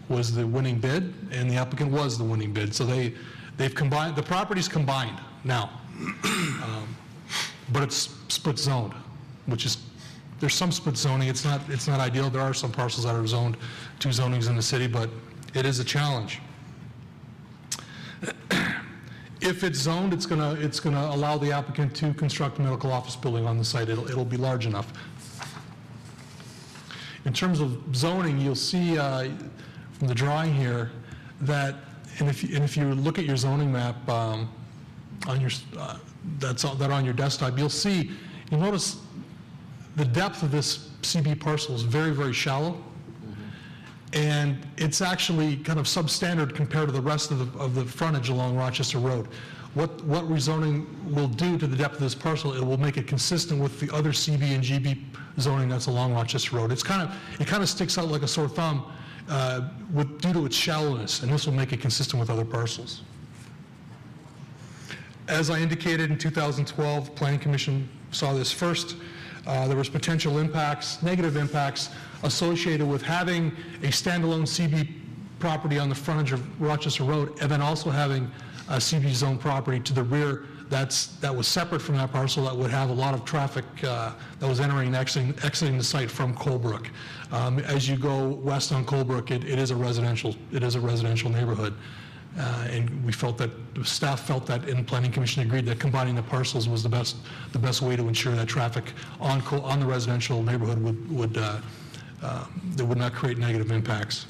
was the winning bid, and the applicant was the winning bid. So they've combined, the property's combined now, but it's split zoned, which is, there's some split zoning. It's not ideal. There are some parcels that are zoned, 2 zonings in the city, but it is a challenge. If it's zoned, it's gonna allow the applicant to construct a medical office building on the site. It'll be large enough. In terms of zoning, you'll see from the drawing here that, and if you look at your zoning map on your on your desktop, you'll notice the depth of this CB parcel is very, very shallow, and it's actually kind of substandard compared to the rest of the frontage along Rochester Road. What rezoning will do to the depth of this parcel, it will make it consistent with the other CB and GB zoning that's along Rochester Road. It kind of sticks out like a sore thumb due to its shallowness, and this will make it consistent with other parcels. As I indicated in 2012, the Planning Commission saw this first. There was potential impacts, negative impacts, associated with having a standalone CB property on the frontage of Rochester Road, and then also having a CB zone property to the rear that was separate from that parcel, that would have a lot of traffic that was entering and exiting the site from Colebrook. As you go west on Colebrook, it is a residential neighborhood. And we felt that, the staff felt that, and the Planning Commission agreed that combining the parcels was the best way to ensure that traffic on the residential neighborhood would not create negative impacts.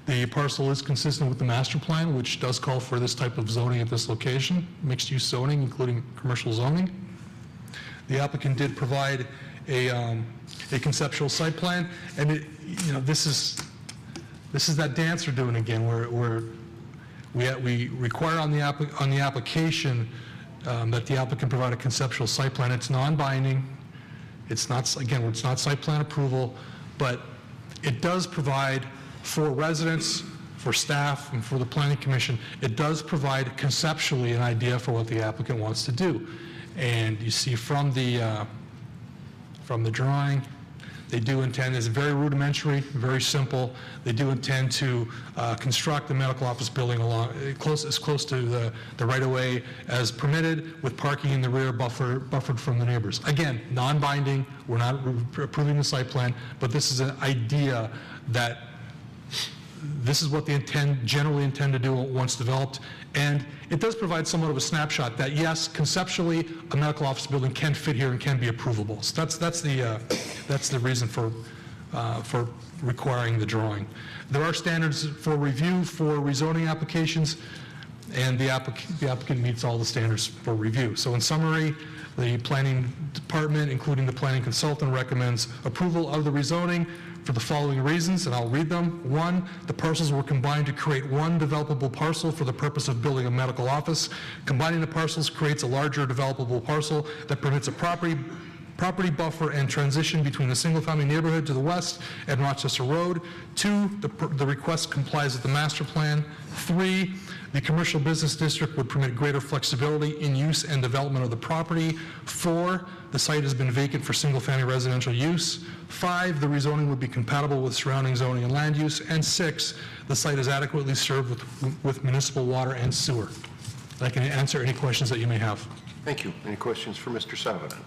The parcel is consistent with the master plan, which does call for this type of zoning at this location, mixed-use zoning, including commercial zoning. The applicant did provide a conceptual site plan, and this is that dance we're doing again, where we require on the application that the applicant provide a conceptual site plan. It's non-binding. It's not site plan approval, but it does provide for residents, for staff, and for the Planning Commission, it does provide conceptually an idea for what the applicant wants to do. And you see from the drawing, they do intend, it's very rudimentary, very simple. They do intend to construct the medical office building as close to the right-of-way as permitted, with parking in the rear buffered from the neighbors. Again, non-binding, we're not approving the site plan, but this is an idea that this is what they generally intend to do once developed. And it does provide somewhat of a snapshot that, yes, conceptually, a medical office building can fit here and can be approvable. So that's the reason for requiring the drawing. There are standards for review for rezoning applications, and the applicant meets all the standards for review. So in summary, the planning department, including the planning consultant, recommends approval of the rezoning for the following reasons, and I'll read them. 1, the parcels were combined to create one developable parcel for the purpose of building a medical office. Combining the parcels creates a larger developable parcel that permits a property buffer and transition between the single-family neighborhood to the west and Rochester Road. 2, the request complies with the master plan. 3, the commercial business district would permit greater flexibility in use and development of the property. 4, the site has been vacant for single-family residential use. 5, the rezoning would be compatible with surrounding zoning and land use. And 6, the site is adequately served with municipal water and sewer. I can answer any questions that you may have. Thank you. Any questions for Mr. Savanen?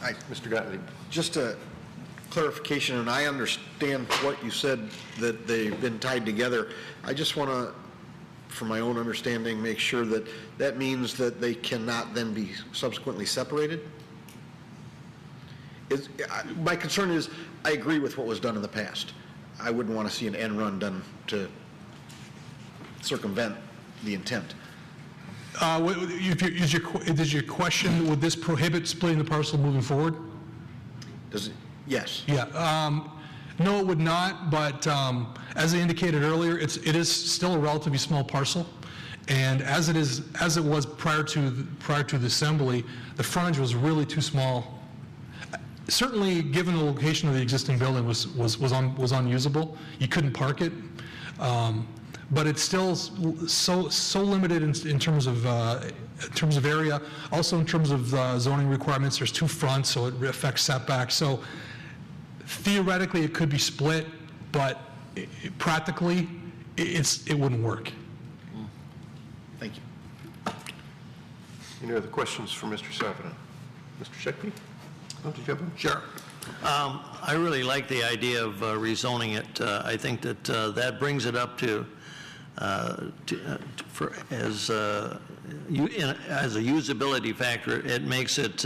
Hi, Mr. Gottlieb. Just a clarification, and I understand what you said, that they've been tied together. I just want to, for my own understanding, make sure that that means that they cannot then be subsequently separated? My concern is, I agree with what was done in the past. I wouldn't want to see an end run done to circumvent the intent. Is your question, would this prohibit splitting the parcel moving forward? Does it? Yes. Yeah. No, it would not, but as I indicated earlier, it is still a relatively small parcel, and as it was prior to the assembly, the frontage was really too small. Certainly, given the location of the existing building, was unusable. You couldn't park it. But it's still so limited in terms of area. Also in terms of zoning requirements, there's 2 fronts, so it affects setbacks. So theoretically, it could be split, but practically, it wouldn't work. Thank you. Any other questions for Mr. Savanen? Mr. Sheckney? Did you have one? Sure. I really like the idea of rezoning it. I think that that brings it up as a usability factor. It makes it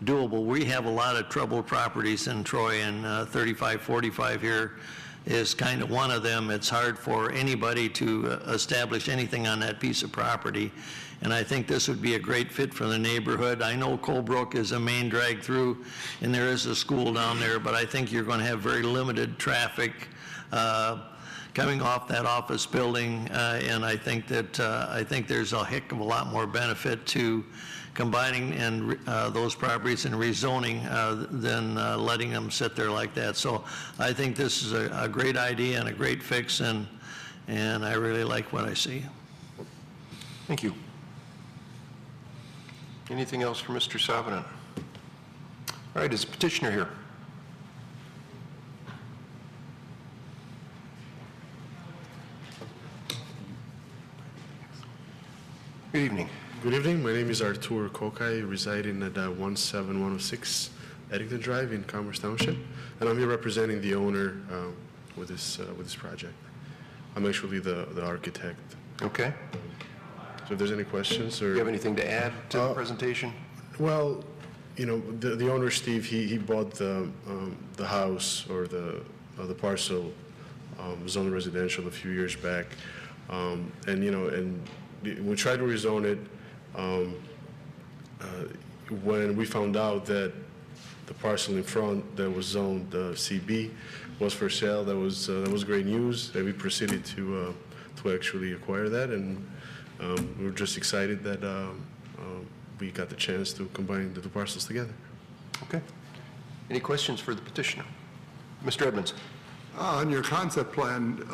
doable. We have a lot of troubled properties in Troy, and 3545 here is kind of one of them. It's hard for anybody to establish anything on that piece of property, and I think this would be a great fit for the neighborhood. I know Colebrook is a main drag through, and there is a school down there, but I think you're going to have very limited traffic coming off that office building, and I think there's a heck of a lot more benefit to combining and those properties and rezoning than letting them sit there like that. So I think this is a great idea and a great fix, and I really like what I see. Thank you. Anything else for Mr. Savanen? All right, is the petitioner here? Good evening. Good evening. My name is Artur Kokai, residing at 17106 Eddington Drive in Commerce Township, and I'm here representing the owner with this project. I'm actually the architect. Okay. So if there's any questions or... Do you have anything to add to the presentation? Well, you know, the owner, Steve, he bought the house or the parcel, zoned residential a few years back, and you know, and we tried to rezone it. When we found out that the parcel in front that was zoned CB was for sale, that was great news. And we proceeded to actually acquire that, and we were just excited that we got the chance to combine the two parcels together. Okay. Any questions for the petitioner? Mr. Edmonds. On your concept plan,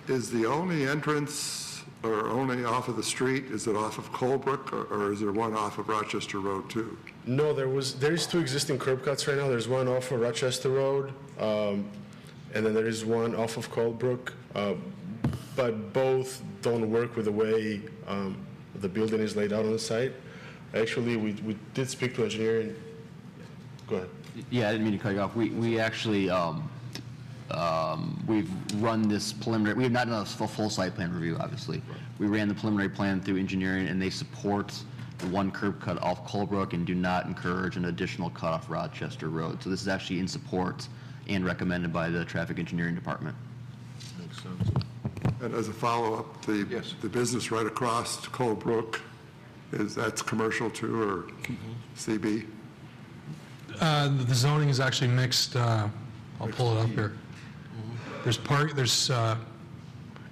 is the only entrance or only off of the street, is it off of Colebrook, or is there one off of Rochester Road too? No, there's two existing curb cuts right now. There's one off of Rochester Road, and then there is one off of Colebrook, but both don't work with the way the building is laid out on the site. Actually, we did speak to engineering. Go ahead. Yeah, I didn't mean to cut you off. We actually, we've run this preliminary, we have not done a full site plan review, obviously. We ran the preliminary plan through engineering, and they support the one curb cut off Colebrook and do not encourage an additional cut off Rochester Road. So this is actually in support and recommended by the traffic engineering department. Makes sense. And as a follow-up, the business right across to Colebrook, that's commercial too, or CB? The zoning is actually mixed. I'll pull it up here. There's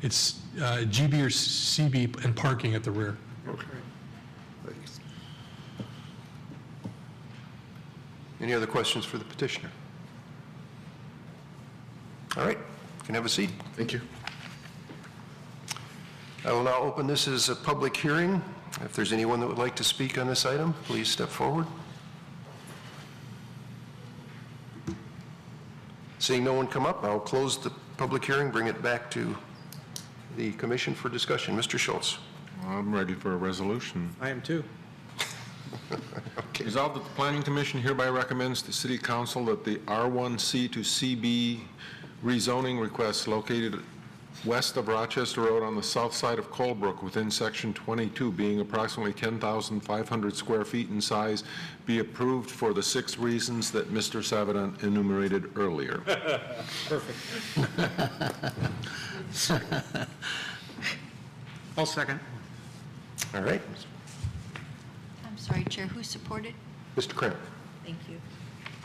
it's GB or CB and parking at the rear. Okay. Thanks. Any other questions for the petitioner? All right, you can have a seat. Thank you. I will now open this as a public hearing. If there's anyone that would like to speak on this item, please step forward. Seeing no one come up, I'll close the public hearing, bring it back to the commission for discussion. Mr. Schultz. I'm ready for a resolution. I am too. Okay. Resolved that the Planning Commission hereby recommends to City Council that the R1C to CB rezoning request located west of Rochester Road on the south side of Colebrook within Section 22, being approximately 10,500 square feet in size, be approved for the 6 reasons that Mr. Savanen enumerated earlier. Perfect. I'll second. All right. I'm sorry, Chair, who supported? Mr. Krim. Thank you.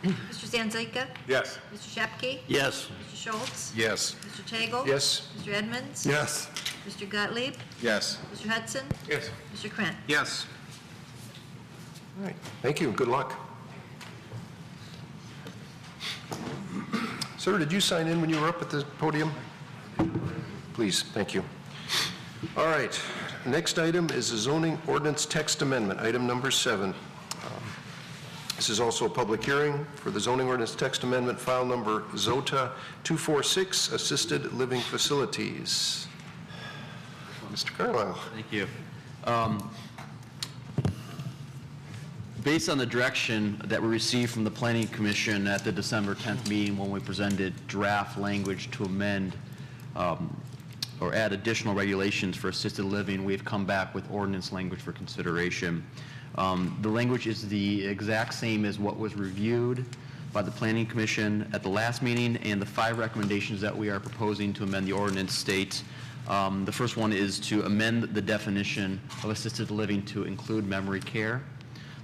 Mr. Zanzika? Yes. Mr. Shepke? Yes. Mr. Schultz? Yes. Mr. Tagle? Yes. Mr. Edmonds? Yes. Mr. Gottlieb? Yes. Mr. Hudson? Yes. Mr. Krant? Yes. All right. Thank you and good luck. Sir, did you sign in when you were up at the podium? Please, thank you. All right. Next item is a zoning ordinance text amendment, item number 7. This is also a public hearing for the zoning ordinance text amendment, file number ZOTA 246, assisted living facilities. Mr. Carlisle. Thank you. Based on the direction that we received from the Planning Commission at the December 10th meeting when we presented draft language to amend or add additional regulations for assisted living, we've come back with ordinance language for consideration. The language is the exact same as what was reviewed by the Planning Commission at the last meeting, and the 5 recommendations that we are proposing to amend the ordinance state. The first one is to amend the definition of assisted living to include memory care.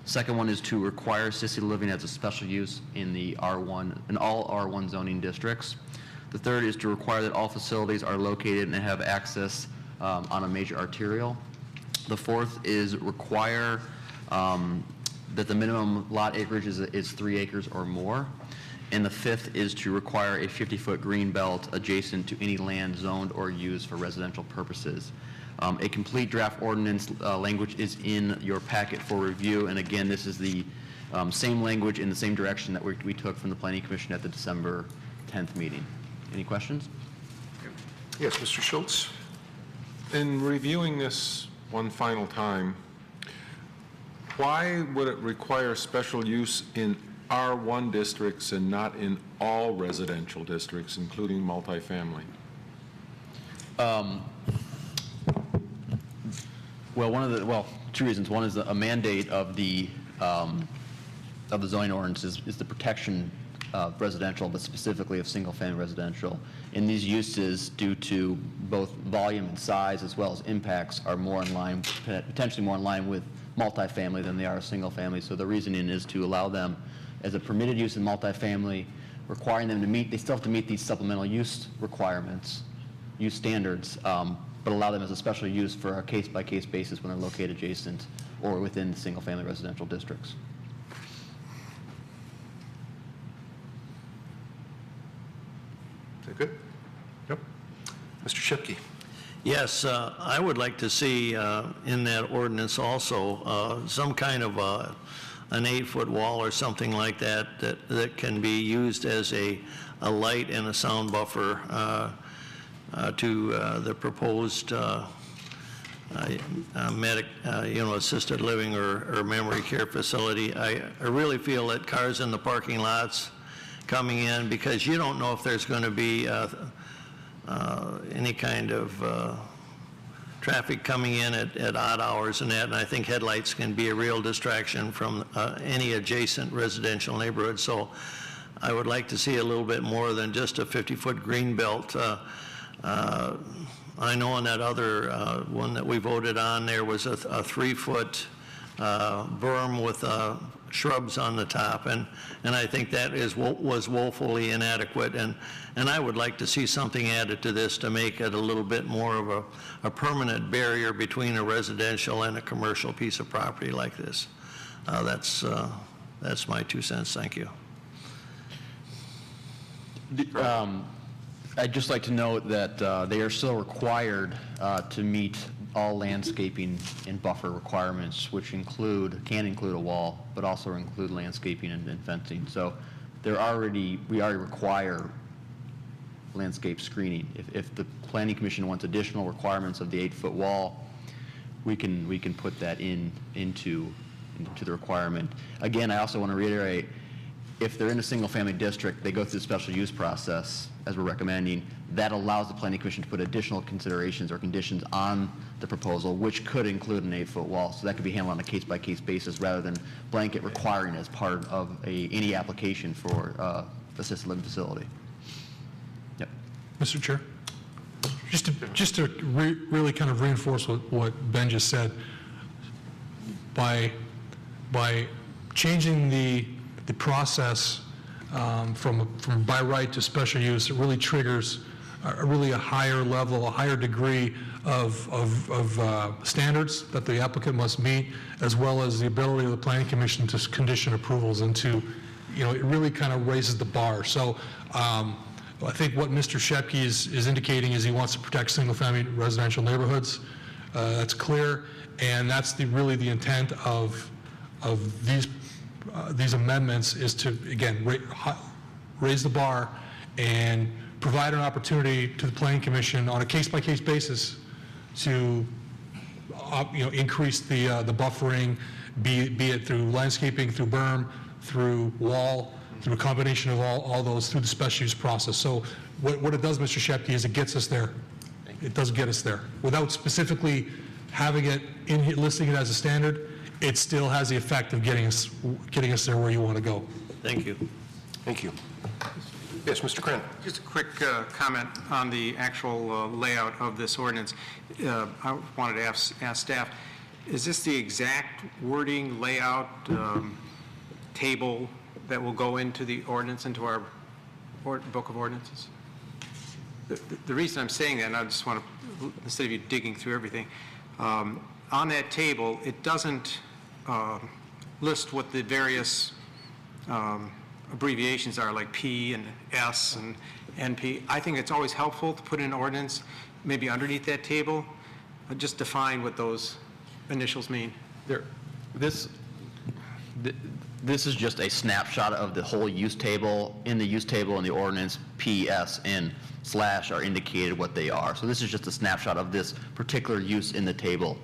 The second one is to require assisted living as a special use in the R1, in all R1 zoning districts. The third is to require that all facilities are located and have access on a major arterial. The fourth is require that the minimum lot acreage is 3 acres or more. And the fifth is to require a 50-foot green belt adjacent to any land zoned or used for residential purposes. A complete draft ordinance language is in your packet for review, and again, this is the same language in the same direction that we took from the Planning Commission at the December 10th meeting. Any questions? Yes, Mr. Schultz? In reviewing this one final time, why would it require special use in R1 districts and not in all residential districts, including multifamily? Well, 2 reasons. One is a mandate of the zoning ordinance is the protection of residential, but specifically of single-family residential. And these uses, due to both volume and size as well as impacts, are more in line, potentially more in line with multifamily than they are single-family. So the reasoning is to allow them as a permitted use in multifamily, requiring them to meet, they still have to meet these supplemental use requirements, use standards, but allow them as a special use for a case-by-case basis when they're located adjacent or within single-family residential districts. Is that good? Yep. Mr. Shipke? Yes, I would like to see in that ordinance also some kind of an 8-foot wall or something like that that can be used as a light and a sound buffer to the proposed assisted living or memory care facility. I really feel that cars in the parking lots coming in, because you don't know if there's going to be any kind of traffic coming in at odd hours and that, and I think headlights can be a real distraction from any adjacent residential neighborhood. So I would like to see a little bit more than just a 50-foot green belt. I know in that other one that we voted on, there was a 3-foot berm with shrubs on the top, and I think that was woefully inadequate, and I would like to see something added to this to make it a little bit more of a permanent barrier between a residential and a commercial piece of property like this. That's my 2 cents. Thank you. I'd just like to note that they are still required to meet all landscaping and buffer requirements, which can include a wall, but also include landscaping and fencing. So we already require landscape screening. If the Planning Commission wants additional requirements of the 8-foot wall, we can put that into the requirement. Again, I also want to reiterate, if they're in a single-family district, they go through the special use process, as we're recommending. That allows the Planning Commission to put additional considerations or conditions on the proposal, which could include an 8-foot wall. So that could be handled on a case-by-case basis rather than blanket requiring as part of any application for assisted living facility. Yep. Mr. Chair, just to really kind of reinforce what Ben just said, by changing the process from by right to special use, it really triggers a higher level, a higher degree of standards that the applicant must meet, as well as the ability of the Planning Commission to condition approvals and to, it really kind of raises the bar. So I think what Mr. Shepke is indicating is he wants to protect single-family residential neighborhoods. That's clear, and that's really the intent of these amendments, is to, again, raise the bar and provide an opportunity to the Planning Commission on a case-by-case basis to increase the buffering, be it through landscaping, through berm, through wall, through a combination of all those through the special use process. So what it does, Mr. Shepke, is it gets us there. It does get us there. Without specifically having it listing it as a standard, it still has the effect of getting us there where you want to go. Thank you. Thank you. Yes, Mr. Krent. Just a quick comment on the actual layout of this ordinance. I wanted to ask staff, is this the exact wording, layout, table that will go into the ordinance, into our book of ordinances? The reason I'm saying that, and I just want to, instead of you digging through everything, on that table, it doesn't list what the various abbreviations are, like P and S and NP. I think it's always helpful to put in an ordinance, maybe underneath that table, just define what those initials mean. This is just a snapshot of the whole use table. In the use table in the ordinance, P, S, and / are indicated what they are. So this is just a snapshot of this particular use in the table.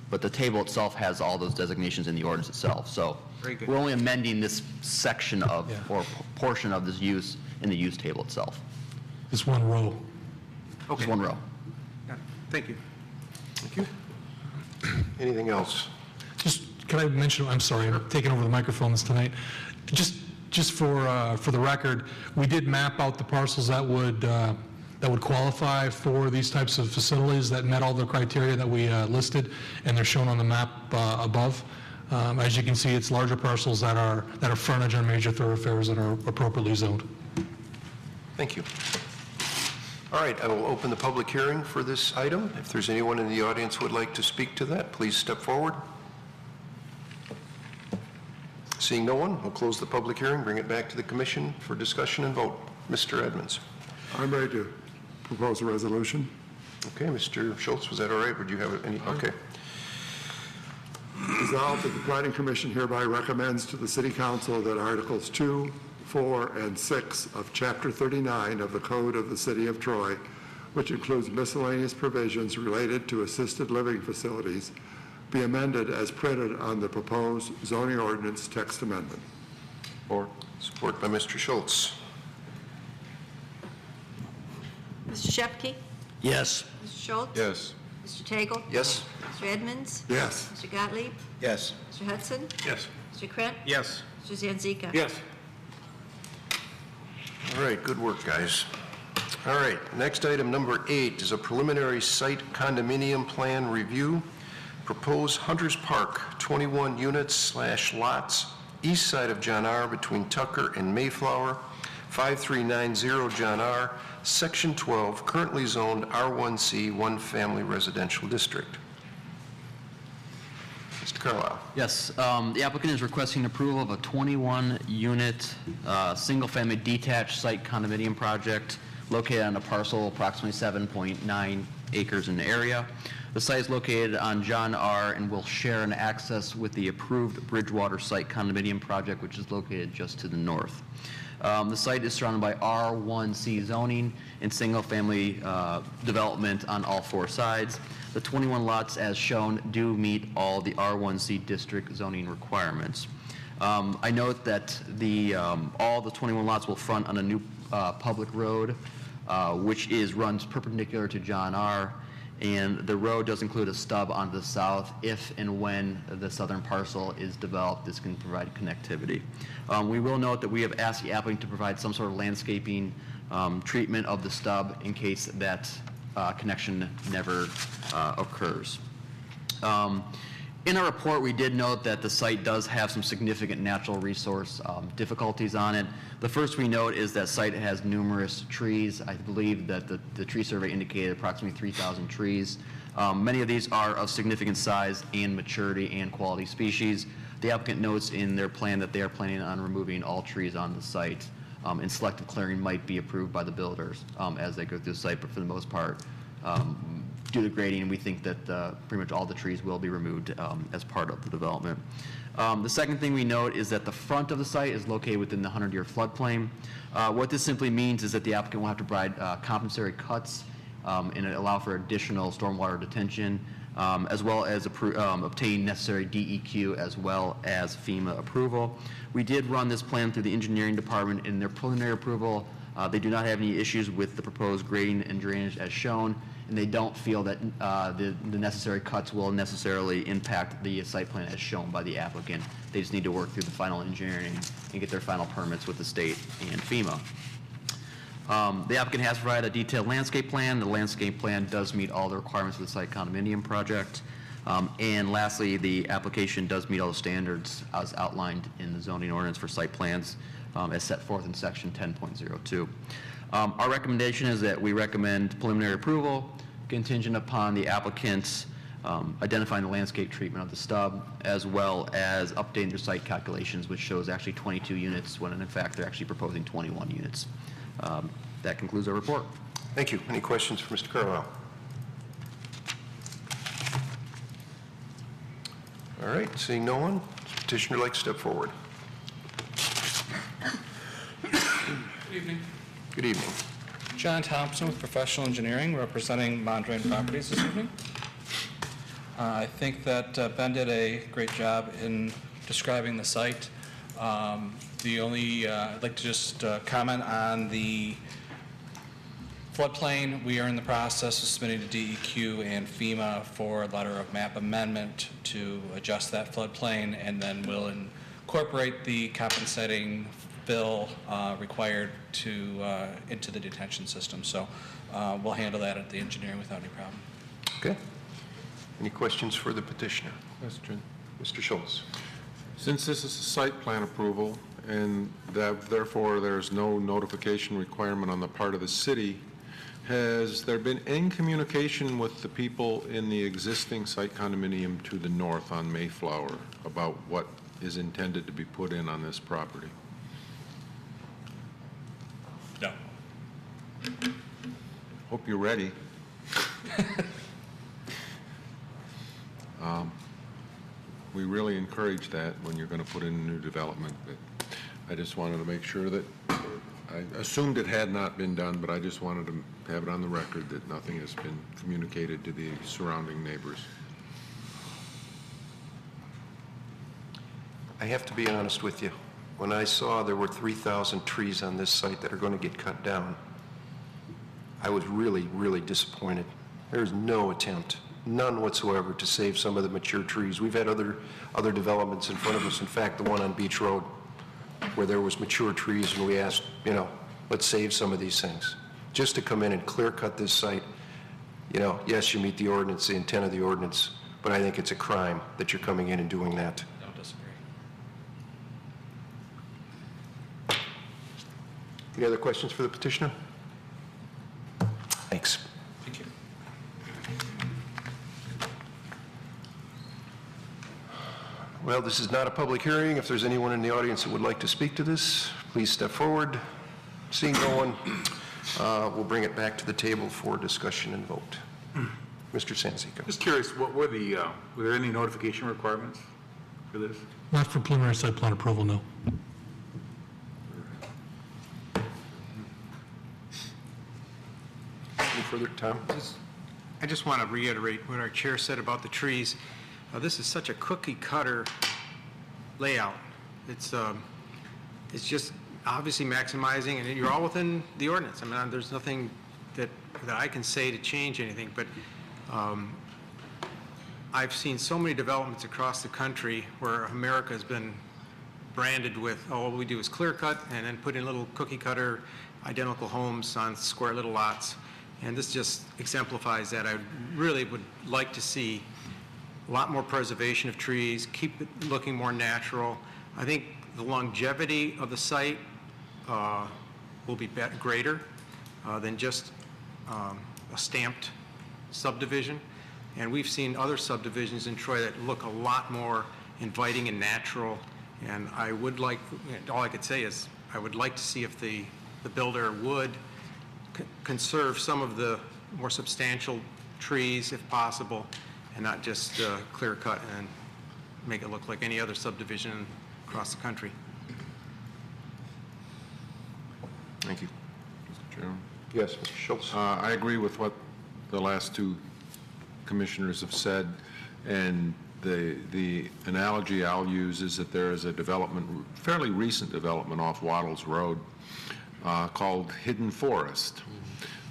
But the table itself has all those designations in the ordinance itself. So Very good. we're only amending this section of, or portion of this use in the use table itself. It's one row. Okay. Just one row. Yeah. Thank you. Thank you. Anything else? Just, can I mention, I'm sorry, I'm taking over the microphones tonight. Just for the record, we did map out the parcels that would qualify for these types of facilities that met all the criteria that we listed, and they're shown on the map above. As you can see, it's larger parcels that are frontage on major thoroughfares that are appropriately zoned. Thank you. All right, I will open the public hearing for this item. If there's anyone in the audience who would like to speak to that, please step forward. Seeing no one, we'll close the public hearing, bring it back to the commission for discussion and vote. Mr. Edmonds. I'm ready to propose a resolution. Okay, Mr. Schultz, was that all right? Would you have any? Okay. Resolved that the Planning Commission hereby recommends to the City Council that Articles 2, 4, and 6 of Chapter 39 of the Code of the City of Troy, which includes miscellaneous provisions related to assisted living facilities, be amended as printed on the proposed zoning ordinance text amendment. Support by Mr. Schultz. Mr. Shepke? Yes. Mr. Schultz? Yes. Mr. Tagle? Yes. Mr. Edmonds? Yes. Mr. Gottlieb? Yes. Mr. Hudson? Yes. Mr. Krent? Yes. Mr. Zanzika? Yes. All right, good work, guys. All right, next item, number 8, is a preliminary site condominium plan review. Proposed Hunters Park, 21 units / lots, east side of John R. between Tucker and Mayflower, 5390 John R., Section 12, currently zoned R1C, one family residential district. Mr. Carlisle. Yes, the applicant is requesting approval of a 21-unit, single-family detached site condominium project located on a parcel approximately 7.9 acres in area. The site is located on John R. and will share an access with the approved Bridgewater site condominium project, which is located just to the north. The site is surrounded by R1C zoning and single-family development on all 4 sides. The 21 lots, as shown, do meet all the R1C district zoning requirements. I note that all the 21 lots will front on a new public road, which runs perpendicular to John R., and the road does include a stub on the south. If and when the southern parcel is developed, this can provide connectivity. We will note that we have asked the applicant to provide some sort of landscaping treatment of the stub in case that connection never occurs. In our report, we did note that the site does have some significant natural resource difficulties on it. The first we note is that site has numerous trees. I believe that the tree survey indicated approximately 3,000 trees. Many of these are of significant size and maturity and quality species. The applicant notes in their plan that they are planning on removing all trees on the site, and selective clearing might be approved by the builders as they go through the site, but for the most part, due to grading, we think that pretty much all the trees will be removed as part of the development. The second thing we note is that the front of the site is located within the 100-year floodplain. What this simply means is that the applicant will have to provide compensatory cuts and allow for additional stormwater detention, as well as obtain necessary DEQ as well as FEMA approval. We did run this plan through the engineering department. In their preliminary approval, they do not have any issues with the proposed grading and drainage as shown, and they don't feel that the necessary cuts will necessarily impact the site plan as shown by the applicant. They just need to work through the final engineering and get their final permits with the state and FEMA. The applicant has provided a detailed landscape plan. The landscape plan does meet all the requirements of the site condominium project. And lastly, the application does meet all the standards as outlined in the zoning ordinance for site plans as set forth in section 10.02. Our recommendation is that we recommend preliminary approval contingent upon the applicants identifying the landscape treatment of the stub, as well as updating their site calculations, which shows actually 22 units when in fact they're actually proposing 21 units. That concludes our report. Thank you. Any questions for Mr. Carlisle? All right, seeing no one, petitioner like to step forward. Good evening. Good evening. John Thompson with Professional Engineering, representing Mondrain Properties this evening. I think that Ben did a great job in describing the site. The only, I'd like to just comment on the floodplain. We are in the process of submitting to DEQ and FEMA for a letter of map amendment to adjust that floodplain, and then we'll incorporate the compensating fill required to into the detention system. So we'll handle that at the engineering without any problem. Okay. Any questions for the petitioner? Question. Mr. Schultz. Since this is a site plan approval and that therefore there's no notification requirement on the part of the city, has there been any communication with the people in the existing site condominium to the north on Mayflower about what is intended to be put in on this property? No. Hope you're ready. We really encourage that when you're going to put in a new development, but I just wanted to make sure that, I assumed it had not been done, but I just wanted to have it on the record that nothing has been communicated to the surrounding neighbors. I have to be honest with you. When I saw there were 3,000 trees on this site that are going to get cut down, I was really, really disappointed. There's no attempt, none whatsoever, to save some of the mature trees. We've had other developments in front of us. In fact, the one on Beach Road, where there was mature trees, and we asked, you know, let's save some of these things. Just to come in and clear cut this site, you know, yes, you meet the ordinance, the intent of the ordinance, but I think it's a crime that you're coming in and doing that. Don't disagree. Any other questions for the petitioner? Thanks. Thank you. Well, this is not a public hearing. If there's anyone in the audience that would like to speak to this, please step forward. Seeing no one, we'll bring it back to the table for discussion and vote. Mr. Sanzico. Just curious, what were there any notification requirements for this? Not for preliminary site plan approval, no. Any further, Tom? I just want to reiterate what our chair said about the trees. This is such a cookie cutter layout. It's just obviously maximizing, and you're all within the ordinance. I mean, there's nothing that I can say to change anything, but I've seen so many developments across the country where America has been branded with, oh, all we do is clear cut and then put in little cookie cutter identical homes on square little lots. And this just exemplifies that. I really would like to see a lot more preservation of trees, keep it looking more natural. I think the longevity of the site will be greater than just a stamped subdivision. And we've seen other subdivisions in Troy that look a lot more inviting and natural. And I would like, all I could say is, I would like to see if the builder would conserve some of the more substantial trees if possible, and not just clear cut and make it look like any other subdivision across the country. Thank you. Mr. Chairman? Yes, Mr. Schultz. I agree with what the last two commissioners have said, and the analogy I'll use is that there is a development, fairly recent development off Waddles Road called Hidden Forest.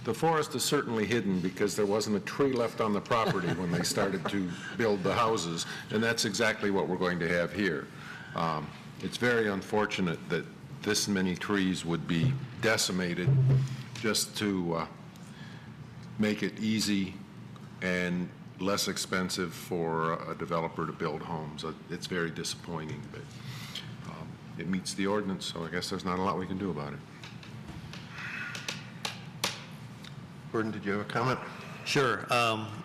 The forest is certainly hidden because there wasn't a tree left on the property when they started to build the houses, and that's exactly what we're going to have here. It's very unfortunate that this many trees would be decimated just to make it easy and less expensive for a developer to build homes. It's very disappointing, but it meets the ordinance, so I guess there's not a lot we can do about it. Gordon, did you have a comment? Sure.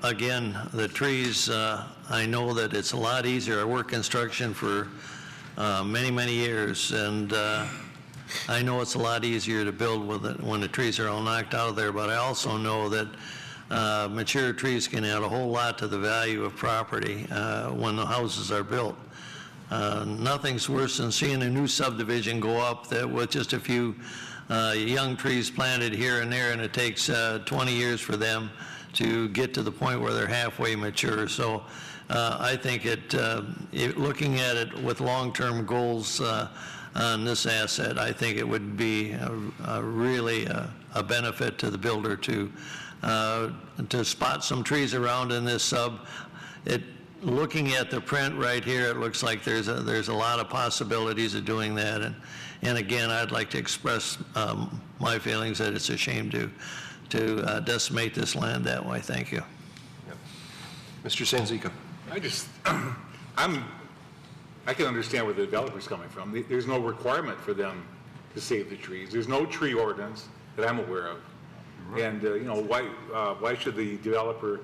Again, the trees, I know that it's a lot easier. I worked construction for many, many years, and I know it's a lot easier to build with it when the trees are all knocked out of there, but I also know that mature trees can add a whole lot to the value of property when the houses are built. Nothing's worse than seeing a new subdivision go up that with just a few young trees planted here and there, and it takes 20 years for them to get to the point where they're halfway mature. So I think looking at it with long-term goals on this asset, I think it would be really a benefit to the builder to spot some trees around in this sub. Looking at the print right here, it looks like there's a lot of possibilities of doing that. And again, I'd like to express my feelings that it's a shame to decimate this land that way. Thank you. Yep. Mr. Sanzica. I can understand where the developer's coming from. There's no requirement for them to save the trees. There's no tree ordinance that I'm aware of. And why should the developer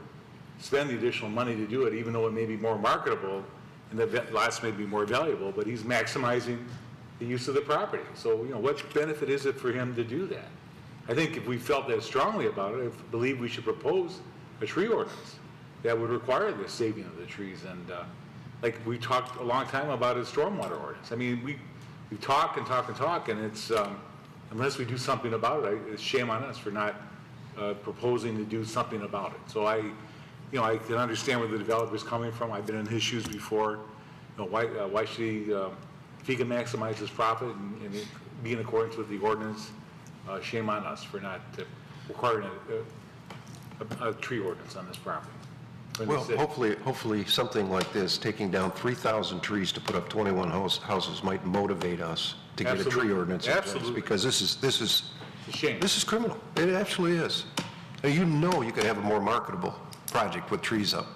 spend the additional money to do it, even though it may be more marketable and the lots may be more valuable, but he's maximizing the use of the property. So, what benefit is it for him to do that? I think if we felt that strongly about it, I believe we should propose a tree ordinance that would require the saving of the trees. And like we talked a long time about a stormwater ordinance. I mean, we talk and talk and talk, and it's unless we do something about it, it's shame on us for not proposing to do something about it. So I can understand where the developer's coming from. I've been in his shoes before. Why should he, if he can maximize his profit and be in accordance with the ordinance, shame on us for not requiring a tree ordinance on this property. Well, hopefully something like this, taking down 3,000 trees to put up 21 houses might motivate us to get a tree ordinance in place, because this is a shame. This is criminal. It absolutely is. You could have a more marketable project with trees up.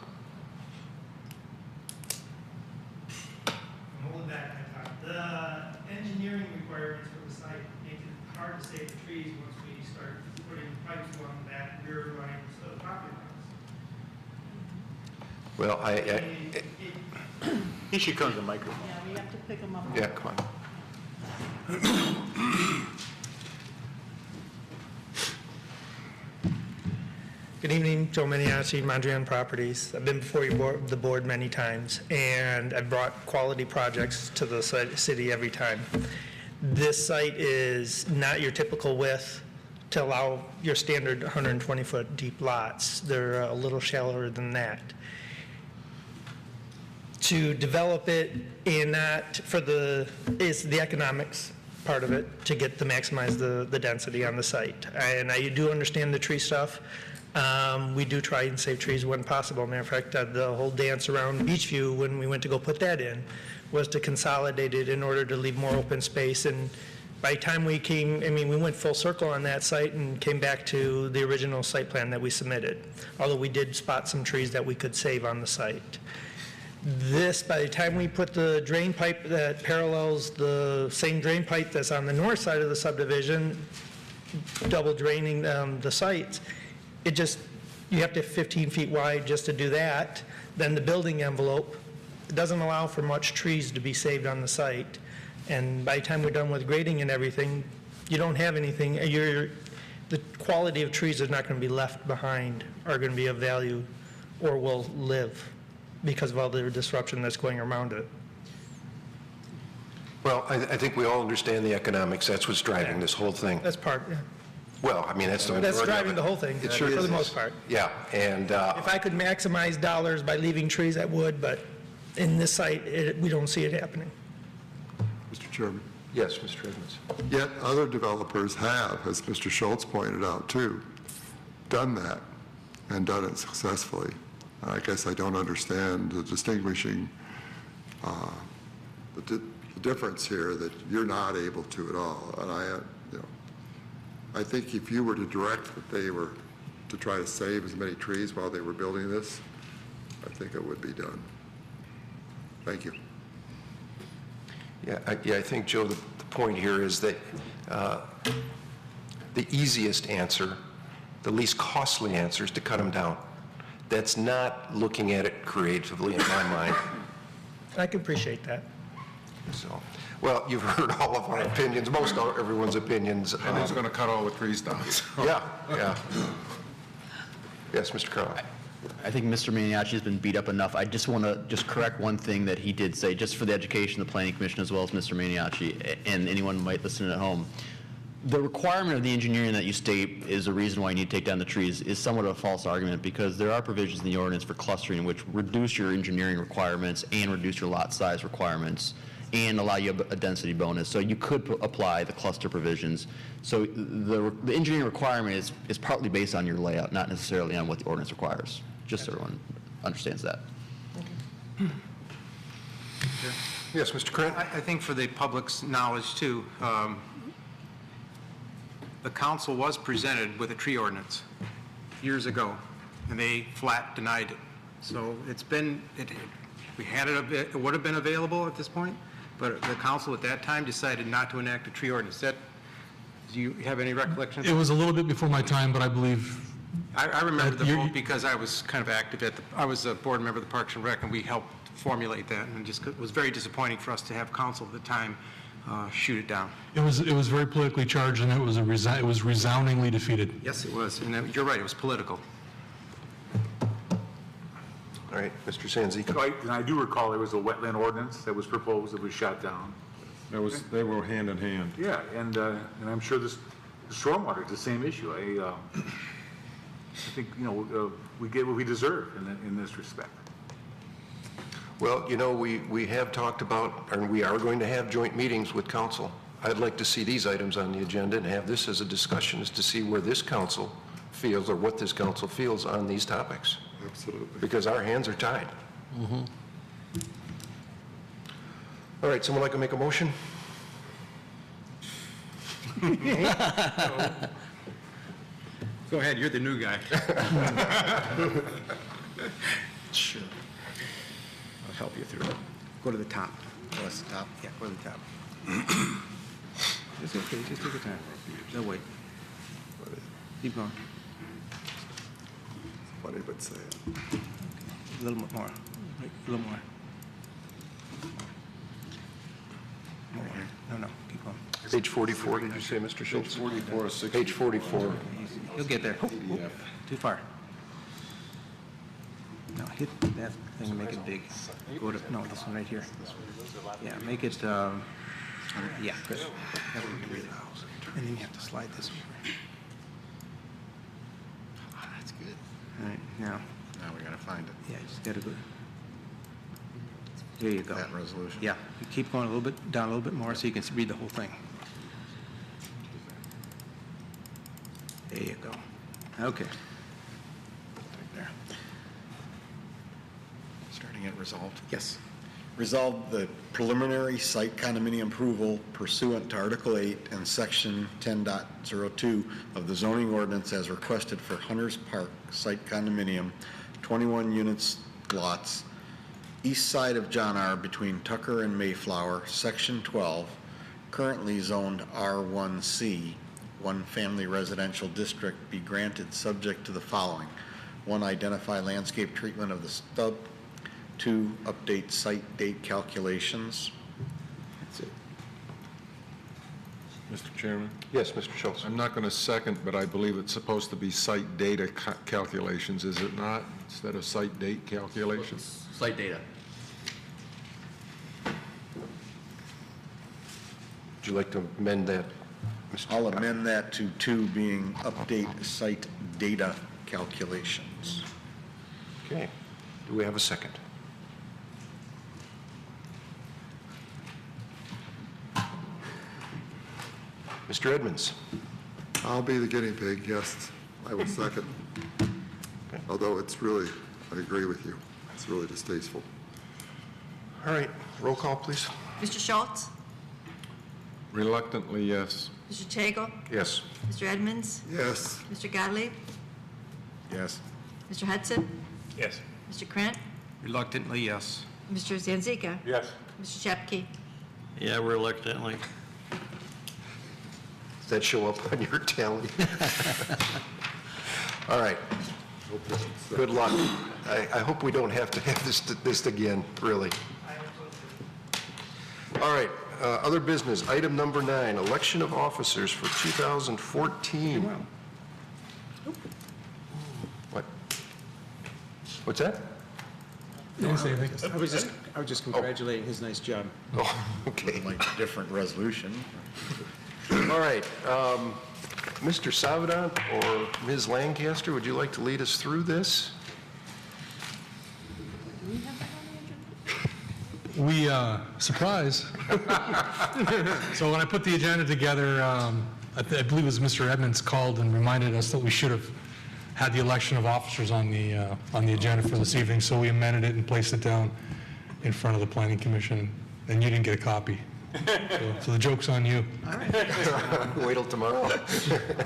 Hold back my time. The engineering requirements for the site make it hard to save the trees once we start putting pipes along the back rear lines of property lines. Well, he should come to the microphone. Yeah, we have to pick them up. Yeah, come on. Good evening, Joe Miniacci, Mondrian Properties. I've been before the board many times, and I've brought quality projects to the city every time. This site is not your typical width to allow your standard 120-foot deep lots. They're a little shallower than that. To develop it and not is the economics part of it to maximize the density on the site. And I do understand the tree stuff. We do try and save trees when possible. Matter of fact, the whole dance around Beachview when we went to go put that in was to consolidate it in order to leave more open space. And by the time we we went full circle on that site and came back to the original site plan that we submitted, although we did spot some trees that we could save on the site. By the time we put the drain pipe that parallels the same drain pipe that's on the north side of the subdivision, double draining the sites, you have to have 15 feet wide just to do that. Then the building envelope, it doesn't allow for much trees to be saved on the site. And by the time we're done with grading and everything, you don't have anything. The quality of trees that are not going to be left behind are going to be of value or will live because of all the disruption that's going around it. Well, I think we all understand the economics. That's what's driving this whole thing. That's part, yeah. Well, that's the That's driving the whole thing, for the most part. Yeah, and if I could maximize dollars by leaving trees, I would, but in this site, we don't see it happening. Mr. Chairman. Yes, Mr. Edmonds. Yet other developers have, as Mr. Schultz pointed out too, done that and done it successfully. I guess I don't understand the distinguishing, the difference here that you're not able to at all. And I think if you were to direct that they were to try to save as many trees while they were building this, I think it would be done. Thank you. Yeah, I think, Joe, the point here is that the easiest answer, the least costly answer, is to cut them down. That's not looking at it creatively in my mind. I can appreciate that. So, well, you've heard all of our opinions, most everyone's opinions. And he's going to cut all the trees down. Yeah. Yes, Mr. Carl. I think Mr. Maniaci has been beat up enough. I just want to correct one thing that he did say, just for the education of the Planning Commission as well as Mr. Maniaci and anyone who might listen at home. The requirement of the engineering that you state is a reason why you need to take down the trees is somewhat of a false argument, because there are provisions in the ordinance for clustering which reduce your engineering requirements and reduce your lot size requirements and allow you a density bonus. So you could apply the cluster provisions. So the engineering requirement is partly based on your layout, not necessarily on what the ordinance requires. Just so everyone understands that. Yes, Mr. Krantz? I think for the public's knowledge too, the council was presented with a tree ordinance years ago, and they flat denied it. So it's been, we had it would have been available at this point, but the council at that time decided not to enact a tree ordinance. Do you have any recollection? It was a little bit before my time, but I believe... I remember the vote because I was kind of active I was a board member of the Parks and Rec, and we helped formulate that, and it was very disappointing for us to have council at the time shoot it down. It was very politically charged, and it was resoundingly defeated. Yes, it was, and you're right, it was political. All right, Mr. Sanzica. And I do recall there was a wetland ordinance that was proposed that was shot down. They were hand in hand. Yeah, and I'm sure the stormwater is the same issue. I think, we get what we deserve in this respect. Well, we have talked about, and we are going to have joint meetings with council. I'd like to see these items on the agenda and have this as a discussion as to see where this council feels or what this council feels on these topics. Absolutely. Because our hands are tied. All right, someone like to make a motion? Go ahead, you're the new guy. Sure. I'll help you through it. Go to the top. Oh, that's the top? Yeah, go to the top. It's okay, just take your time. No, wait. Keep going. Funny but say it. A little bit more. A little more. No, keep going. Page 44, did you say, Mr. Schultz? Page 44 is 60. Page 44. You'll get there. Too far. No, hit that thing and make it big. Go to, no, this one right here. Yeah, make it, yeah, good. That would be really close. And then you have to slide this over. Oh, that's good. All right, now. Now we got to find it. Yeah, you just got to go. There you go. That resolution. Yeah, you keep going a little bit, down a little bit more so you can read the whole thing. There you go. Okay. Right there. Starting at resolved. Yes. Resolved the preliminary site condominium approval pursuant to Article 8 and Section 10.02 of the zoning ordinance as requested for Hunters Park site condominium, 21 units lots, east side of John R. between Tucker and Mayflower, Section 12, currently zoned R1C, one family residential district, be granted subject to the following. 1, identify landscape treatment of the stub. 2, update site date calculations. That's it. Mr. Chairman? Yes, Mr. Schultz. I'm not going to second, but I believe it's supposed to be site data calculations, is it not? Instead of site date calculations? Site data. Would you like to amend that, Mr. I'll amend that to 2 being update site data calculations. Okay. Do we have a second? Mr. Edmonds? I'll be the guinea pig, yes, I will second. although it's really, I agree with you, it's really distasteful. All right, roll call, please. Mr. Schultz? Reluctantly, yes. Mr. Tagle? Yes. Mr. Edmonds? Yes. Mr. Gottlieb? Yes. Mr. Hudson? Yes. Mr. Krant? Reluctantly, yes. Mr. Zanzika? Yes. Mr. Shepke? Yeah, reluctantly. Does that show up on your tally? All right. Good luck. I hope we don't have to have this again, really. All right, other business, item number 9, election of officers for 2014. What? What's that? Didn't say anything. I was just congratulating his nice job. Oh, okay. Like a different resolution. All right, Mr. Savedant or Ms. Lancaster, would you like to lead us through this? We, surprise. So when I put the agenda together, I believe it was Mr. Edmonds called and reminded us that we should have had the election of officers on the agenda for this evening, so we amended it and placed it down in front of the Planning Commission, and you didn't get a copy. So the joke's on you. All right. Wait till tomorrow.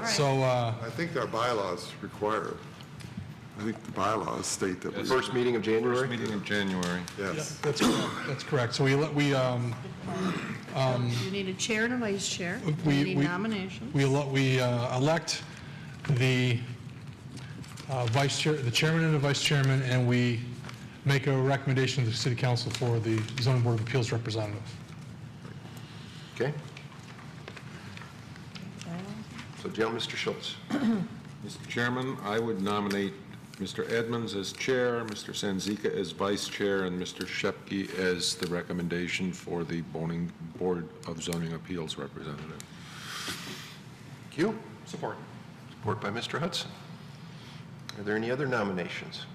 So, I think our bylaws require it. I think the bylaws state that. The first meeting of January? First meeting of January. Yes. that's correct. That's correct. So You need a chair and a vice chair. We- You need we- nominations. we elect the vice chair, the chairman and the vice chairman, and we make a recommendation to the city council for the zoning board of appeals representative. Okay. So, Mr. Schultz. Mr. Chairman, I would nominate Mr. Edmonds as chair, Mr. Sanzika as vice chair, and Mr. Shepke as the recommendation for the Board of Zoning Appeals representative. Thank you. Support. Support by Mr. Hudson. Are there any other nominations?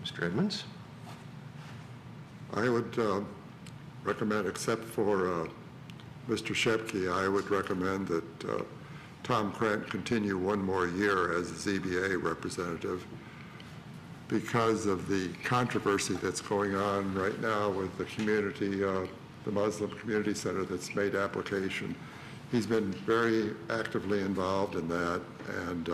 Mr. Edmonds? I would recommend, except for Mr. Shepke, I would recommend that Tom Krant continue one more year as a ZBA representative because of the controversy that's going on right now with the community, the Muslim Community Center that's made application. He's been very actively involved in that, and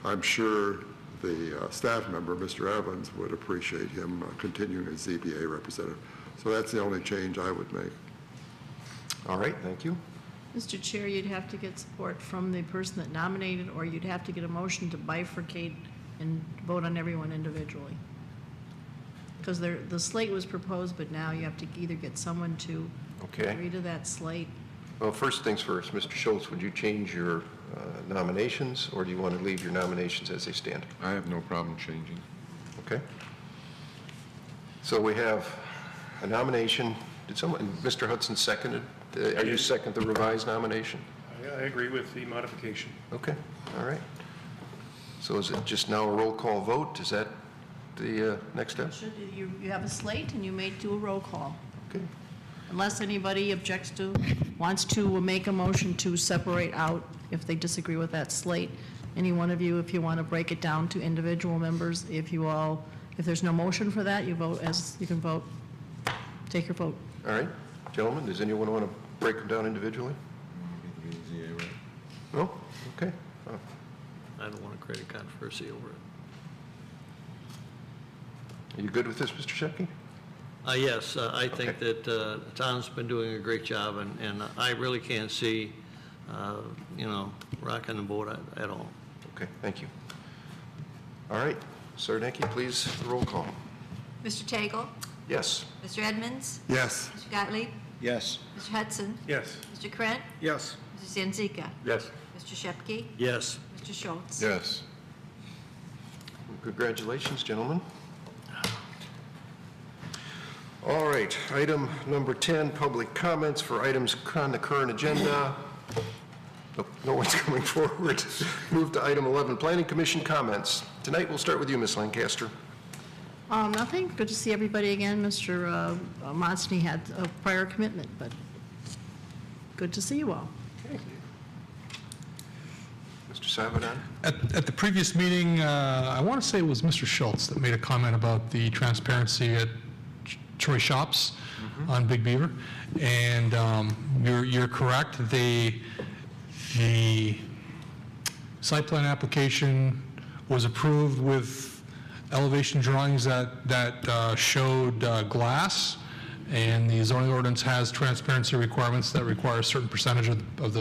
I'm sure the staff member, Mr. Evans, would appreciate him continuing as ZBA representative. So that's the only change I would make. All right, thank you. Mr. Chair, you'd have to get support from the person that nominated, or you'd have to get a motion to bifurcate and vote on everyone individually. Because the slate was proposed, but now you have to either get someone to agree to that slate. Well, first things first, Mr. Schultz, would you change your nominations, or do you want to leave your nominations as they stand? I have no problem changing. Okay. So we have a nomination. Did someone, Mr. Hudson seconded? Are you second the revised nomination? I agree with the modification. Okay, all right. So is it just now a roll call vote? Is that the next step? You have a slate, and you may do a roll call. Okay. Unless anybody objects to, wants to make a motion to separate out if they disagree with that slate. Any one of you, if you want to break it down to individual members, if there's no motion for that, you vote as, you can vote, take your vote. All right. Gentlemen, does anyone want to break them down individually? No? Okay. I don't want to create a controversy over it. Are you good with this, Mr. Shepke? Yes, I think that Tom's been doing a great job, and I really can't see, rocking the boat at all. Okay, thank you. All right. Sarnecki, please, roll call. Mr. Tagle? Yes. Mr. Edmonds? Yes. Mr. Gottlieb? Yes. Mr. Hudson? Yes. Mr. Krant? Yes. Mr. Zanzika? Yes. Mr. Shepke? Yes. Mr. Schultz? Yes. Congratulations, gentlemen. All right, item number 10, public comments for items on the current agenda. No one's coming forward. Move to item 11, Planning Commission comments. Tonight, we'll start with you, Ms. Lancaster. Nothing. Good to see everybody again. Mr. Monsney had a prior commitment, but good to see you all. Sabadan? At the previous meeting, I want to say it was Mr. Schultz that made a comment about the transparency at Troy Shops on Big Beaver. And you're correct. The site plan application was approved with elevation drawings that showed glass, and the zoning ordinance has transparency requirements that require a certain percentage of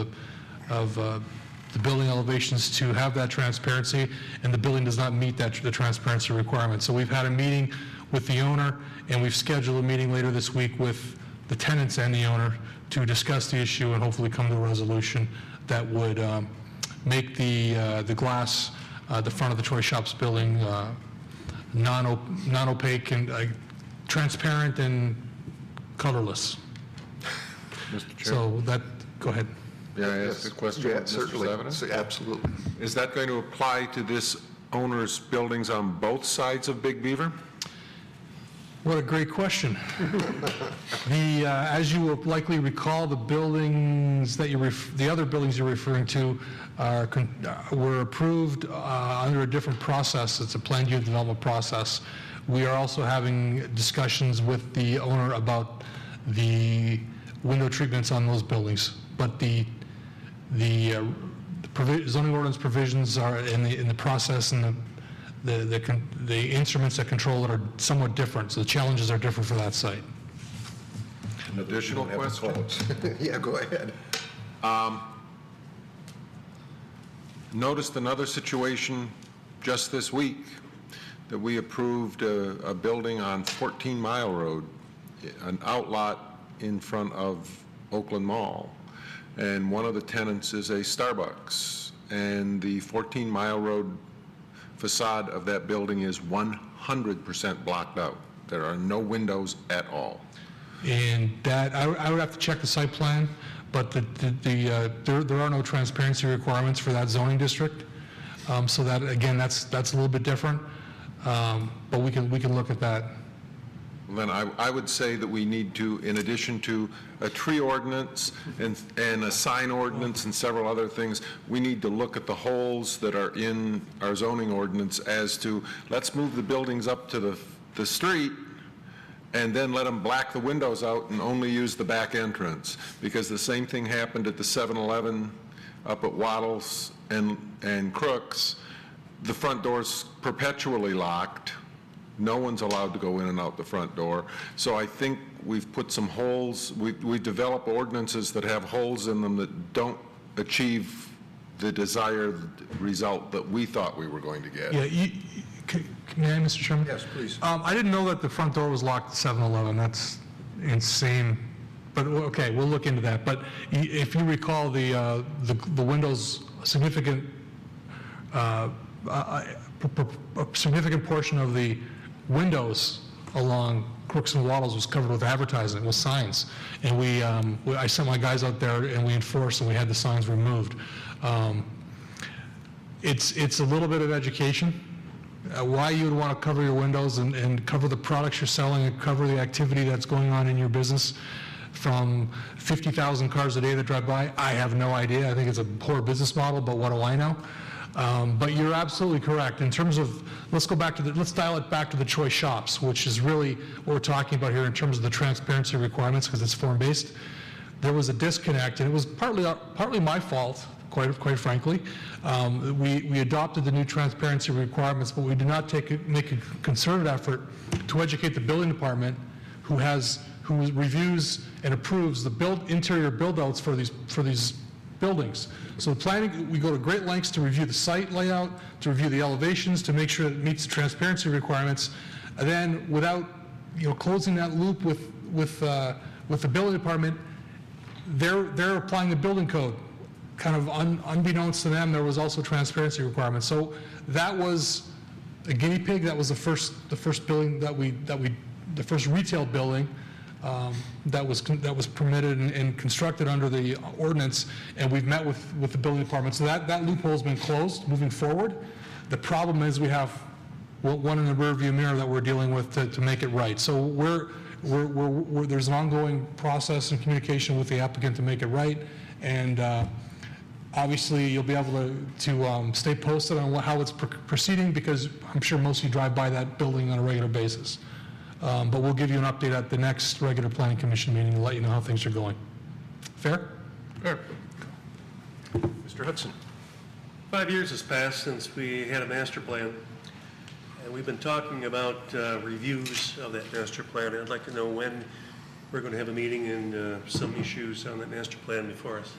the building elevations to have that transparency, and the building does not meet the transparency requirement. So we've had a meeting with the owner, and we've scheduled a meeting later this week with the tenants and the owner to discuss the issue and hopefully come to a resolution that would make the glass, the front of the Troy Shops building, non-opaque and transparent and colorless. Mr. Chair? So that, go ahead. May I ask a question? Yeah, Mr. certainly. Sabadan? Absolutely. Is that going to apply to this owner's buildings on both sides of Big Beaver? What a great question. As you will likely recall, the buildings that the other buildings you're referring to were approved under a different process. It's a planned unit development process. We are also having discussions with the owner about the window treatments on those buildings. But the zoning ordinance provisions are in the process, and the instruments that control it are somewhat different, so the challenges are different for that site. An additional question? Yeah, go ahead. Noticed another situation just this week, that we approved a building on 14 Mile Road, an outlot in front of Oakland Mall. And one of the tenants is a Starbucks. And the 14 Mile Road facade of that building is 100% blocked out. There are no windows at all. And that, I would have to check the site plan, but there are no transparency requirements for that zoning district. So that, again, that's a little bit different, but we can look at that. Then I would say that we need to, in addition to a tree ordinance and a sign ordinance and several other things, we need to look at the holes that are in our zoning ordinance as to, let's move the buildings up to the street and then let them black the windows out and only use the back entrance. Because the same thing happened at the 7-Eleven up at Waddles and Crooks. The front door's perpetually locked. No one's allowed to go in and out the front door. So I think we've put some holes, we develop ordinances that have holes in them that don't achieve the desired result that we thought we were going to get. Yeah, may I, Mr. Chairman? Yes, please. I didn't know that the front door was locked at 7-Eleven. That's insane. But, okay, we'll look into that. But if you recall, the windows, a significant portion of the windows along Crooks and Waddles was covered with advertising, with signs. And I sent my guys out there and we enforced, and we had the signs removed. It's a little bit of education. Why you would want to cover your windows and cover the products you're selling and cover the activity that's going on in your business from 50,000 cars a day that drive by, I have no idea. I think it's a poor business model, but what do I know? But you're absolutely correct. In terms of, let's dial it back to the Troy Shops, which is really what we're talking about here in terms of the transparency requirements, because it's form-based. There was a disconnect, and it was partly my fault, quite frankly. We adopted the new transparency requirements, but we did not make a concerted effort to educate the building department, who reviews and approves the interior build-outs for these buildings. So the planning, we go to great lengths to review the site layout, to review the elevations, to make sure it meets the transparency requirements, and then without closing that loop with the building department, they're applying the building code. Kind of unbeknownst to them, there was also transparency requirements. So that was a guinea pig. That was the first building the first retail building that was permitted and constructed under the ordinance, and we've met with the building department. So that loophole's been closed. Moving forward, the problem is we have one in the rearview mirror that we're dealing with to make it right. So there's an ongoing process and communication with the applicant to make it right, and Obviously, you'll be able to stay posted on how it's proceeding, because I'm sure most of you drive by that building on a regular basis. But we'll give you an update at the next regular Planning Commission meeting and let you know how things are going. Fair? Fair. Mr. Hudson. 5 years has passed since we had a master plan, and we've been talking about reviews of that master plan. I'd like to know when we're going to have a meeting and some issues on that master plan before us.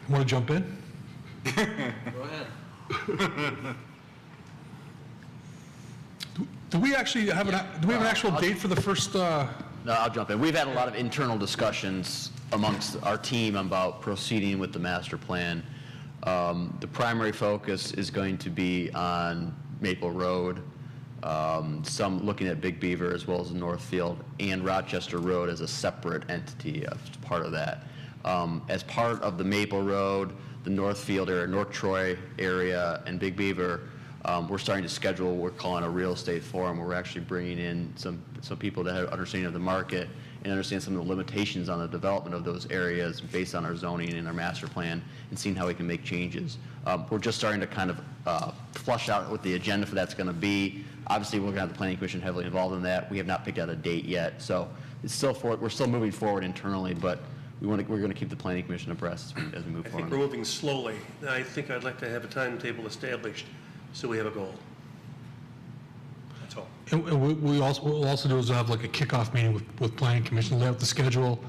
Want to jump in? Go ahead. Do we actually have do we have an actual date for the first? No, I'll jump in. We've had a lot of internal discussions amongst our team about proceeding with the master plan. The primary focus is going to be on Maple Road, some looking at Big Beaver as well as Northfield, and Rochester Road as a separate entity as part of that. As part of the Maple Road, the Northfield area, North Troy area, and Big Beaver, we're starting to schedule what we're calling a real estate forum, where we're actually bringing in some people that have understanding of the market and understand some of the limitations on the development of those areas based on our zoning and our master plan, and seeing how we can make changes. We're just starting to kind of flush out what the agenda for that's going to be. Obviously, we're going to have the Planning Commission heavily involved in that. We have not picked out a date yet, so it's still we're still moving forward internally, but we're going to keep the Planning Commission abreast as we move I forward. think we're moving slowly. I think I'd like to have a timetable established so we have a goal. That's all. And we'll also do is have like a kickoff meeting with Planning Commission, lay out the schedule,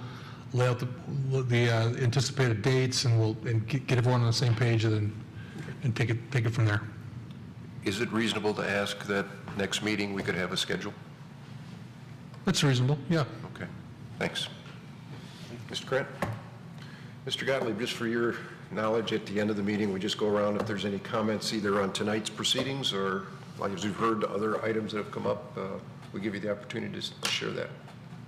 lay out the anticipated dates, and we'll get everyone on the same page, and take it from there. Is it reasonable to ask that next meeting we could have a schedule? That's reasonable, yeah. Okay, thanks. Mr. Grant? Mr. Gottlieb, just for your knowledge, at the end of the meeting, we just go around if there's any comments either on tonight's proceedings or, like as we've heard, other items that have come up, we give you the opportunity to share that.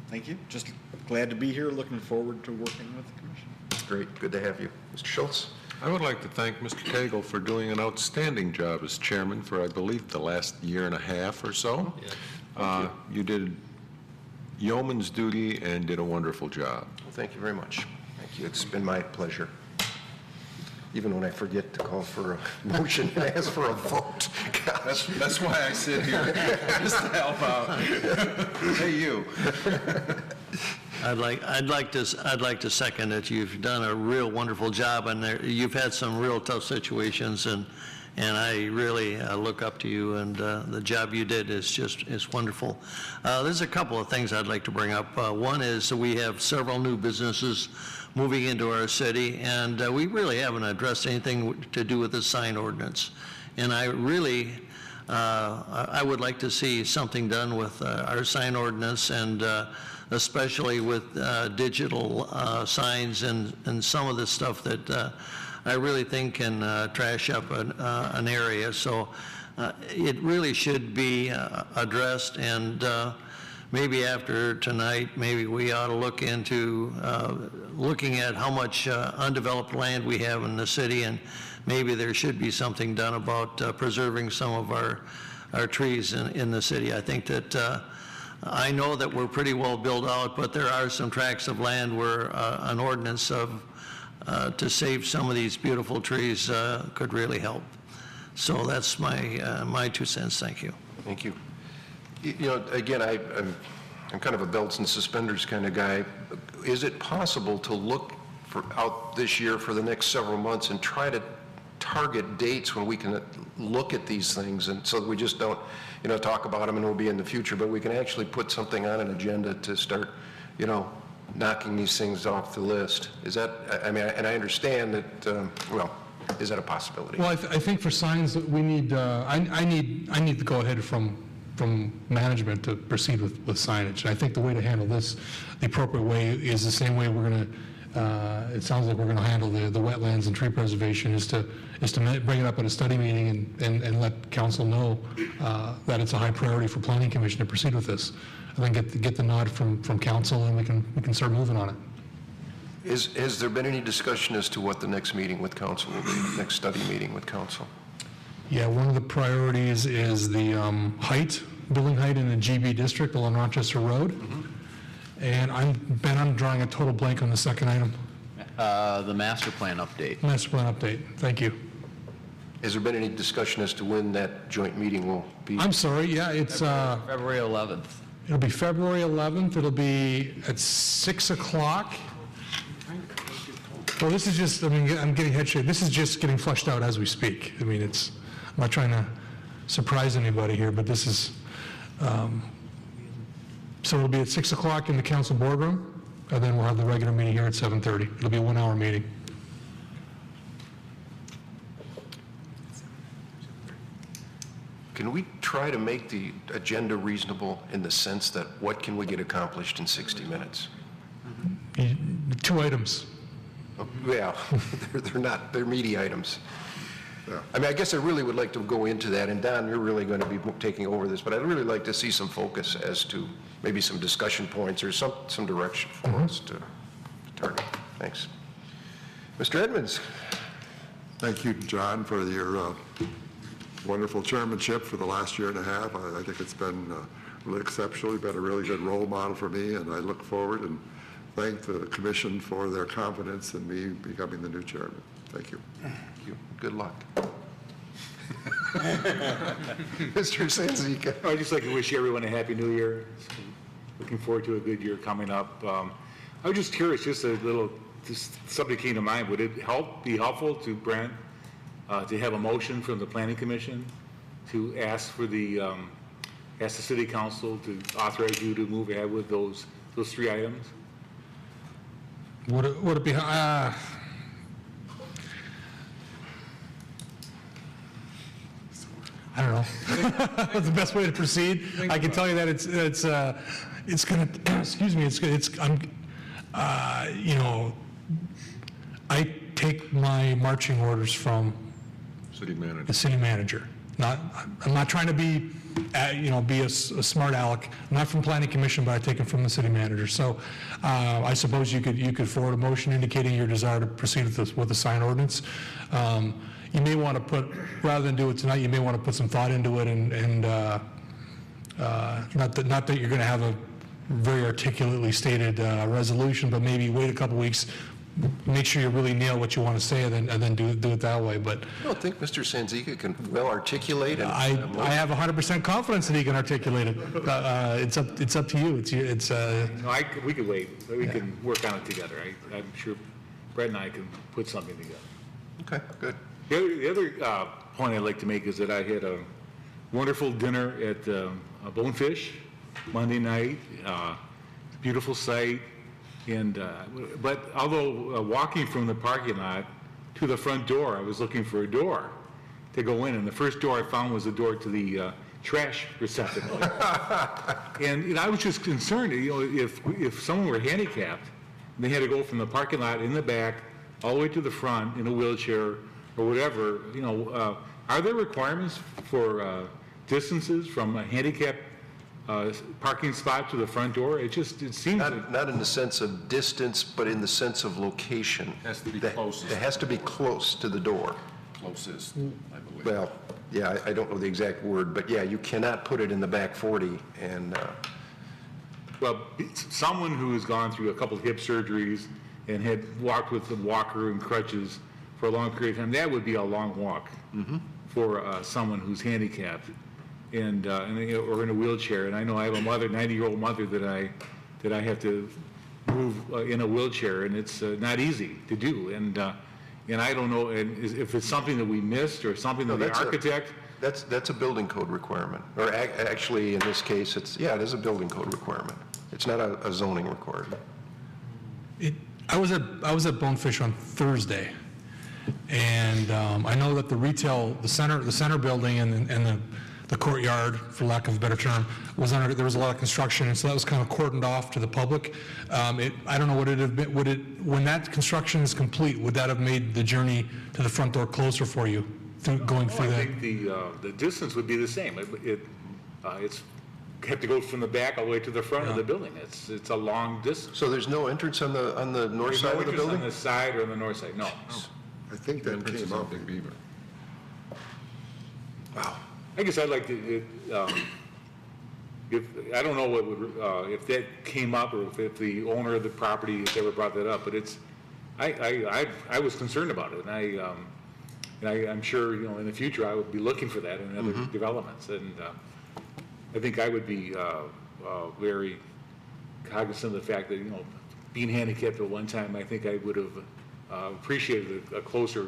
Thank you. Just glad to be here. Looking forward to working with the commission. Great, good to have you. Mr. Schultz? I would like to thank Mr. Cagle for doing an outstanding job as chairman for, I believe, the last year and a half or so. Yeah. You did yeoman's duty and did a wonderful job. Well, thank you very much. Thank you. It's been my pleasure. Even when I forget to call for a motion and ask for a vote. That's why I sit here, just to help out. Hey, you. I'd like to second that. You've done a real wonderful job, and you've had some real tough situations, and I really look up to you, and the job you did is wonderful. There's a couple of things I'd like to bring up. One is we have several new businesses moving into our city, and we really haven't addressed anything to do with the sign ordinance. And I really, I would like to see something done with our sign ordinance, and especially with digital signs and some of the stuff that I really think can trash up an area. So it really should be addressed, and maybe after tonight, maybe we ought to look into looking at how much undeveloped land we have in the city, and maybe there should be something done about preserving some of our trees in the city. I think that I know that we're pretty well built out, but there are some tracts of land where an ordinance of to save some of these beautiful trees could really help. So that's my 2 cents. Thank you. Thank you. You know, again, I'm kind of a belts and suspenders kind of guy. Is it possible to look out this year for the next several months and try to target dates when we can look at these things, and so that we just don't, talk about them and we'll be in the future, but we can actually put something on an agenda to start, knocking these things off the list? Is that, and I understand that, is that a possibility? Well, I think for signs that we need, I need to go ahead from management to proceed with signage. I think the way to handle this, the appropriate way, is the same way we're going to, it sounds like we're going to handle the wetlands and tree preservation, is to bring it up at a study meeting and let council know that it's a high priority for Planning Commission to proceed with this. And then get the nod from council, and we can start moving on it. Has there been any discussion as to what the next meeting with council will be, next study meeting with council? Yeah, one of the priorities is the building height in the GB district along Rochester Road. And I'm drawing a total blank on the second item. The master plan update. Master plan update, thank you. Has there been any discussion as to when that joint meeting will be? I'm sorry, yeah, it's, February 11th. it'll be February 11th, it'll be at 6 o'clock. Well, this is just, I mean, I'm getting head shake, this is just getting fleshed out as we speak. I mean, I'm not trying to surprise anybody here, but this is, so it'll be at 6 o'clock in the council boardroom, and then we'll have the regular meeting here at 7:30. It'll be a 1-hour meeting. Can we try to make the agenda reasonable in the sense that what can we get accomplished in 60 minutes? 2 items. Yeah, they're meaty items. I mean, I guess I really would like to go into that, and Don, you're really going to be taking over this, but I'd really like to see some focus as to maybe some discussion points or some direction for us to target. Thanks. Mr. Edmonds. Thank you, John, for your wonderful chairmanship for the last year and a half. I think it's been really exceptional. You've been a really good role model for me, and I look forward and thank the commission for their confidence in me becoming the new chairman. Thank you. Thank you. Good luck. Mr. Sanzika. I'd just like to wish everyone a Happy New Year. Looking forward to a good year coming up. I was just curious, just something came to mind. Would it be helpful to Brent to have a motion from the Planning Commission to ask for ask the City Council to authorize you to move ahead with those 3 items? Would it be, I don't know. That's the best way to proceed. I can tell you that it's going to, excuse me, you know, I take my marching orders from City manager. the city manager. I'm not trying to be, be a smart aleck. I'm not from Planning Commission, but I take them from the city manager. So I suppose you could forward a motion indicating your desire to proceed with the sign ordinance. You may want to put, rather than do it tonight, you may want to put some thought into it and not that you're going to have a very articulately stated resolution, but maybe wait a couple weeks, make sure you really nail what you want to say and then do it that way. But I don't think Mr. Sanzika can well articulate it. I have 100% confidence that he can articulate it. It's up to you. No, we could wait. We can work on it together. I'm sure Brett and I can put something together. Okay, good. The other point I'd like to make is that I had a wonderful dinner at Bonefish Monday night. Beautiful sight. But although walking from the parking lot to the front door, I was looking for a door to go in, and the first door I found was a door to the trash receptacle. And I was just concerned, if someone were handicapped, they had to go from the parking lot in the back all the way to the front in a wheelchair or whatever. Are there requirements for distances from a handicapped parking spot to the front door? It seems not in the sense of distance, but in the sense of location. It has to be closest. It has to be close to the door. Closest, I believe. Well, yeah, I don't know the exact word, but yeah, you cannot put it in the back 40 and. Well, someone who has gone through a couple of hip surgeries and had walked with a walker and crutches for a long period of time, that would be a long walk for someone who's handicapped and or in a wheelchair. And I know I have a 90-year-old mother that I have to move in a wheelchair, and it's not easy to do. And I don't know if it's something that we missed or something that the architect. That's a building code requirement, or actually in this case, it is a building code requirement. It's not a zoning requirement. I was at Bonefish on Thursday, and I know that the center building and the courtyard, for lack of a better term, there was a lot of construction, and so that was kind of cordoned off to the public. I don't know, would it have been, when that construction is complete, would that have made the journey to the front door closer for you, going through that? I think the distance would be the same. It's have to go from the back all the way to the front of the building. It's a long distance. So there's no entrance on the north side of the building? There's no entrance on the side or on the north side, no. I think that came up. Big Beaver. Wow. I guess I'd like to, I don't know if that came up or if the owner of the property has ever brought that up, but I was concerned about it, and I'm sure, in the future, I would be looking for that in other developments, and I think I would be very cognizant of the fact that, being handicapped at one time, I think I would have appreciated a closer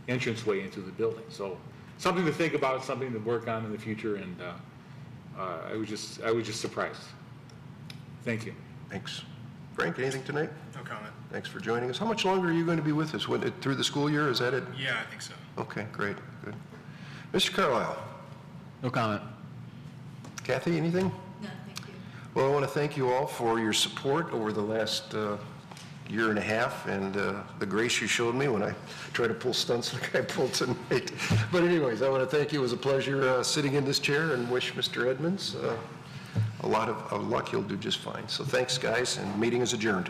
entranceway into the building. So something to think about, something to work on in the future, and I was just surprised. Thank you. Thanks. Frank, anything tonight? No comment. Thanks for joining us. How much longer are you going to be with us? Through the school year, is that it? Yeah, I think so. Okay, great, good. Mr. Carlisle? No comment. Kathy, anything? No, thank you. Well, I want to thank you all for your support over the last year and a half, and the grace you showed me when I tried to pull stunts like I pulled tonight. But anyways, I want to thank you. It was a pleasure sitting in this chair, and wish Mr. Edmonds a lot of luck. He'll do just fine. So thanks, guys, and meeting is adjourned.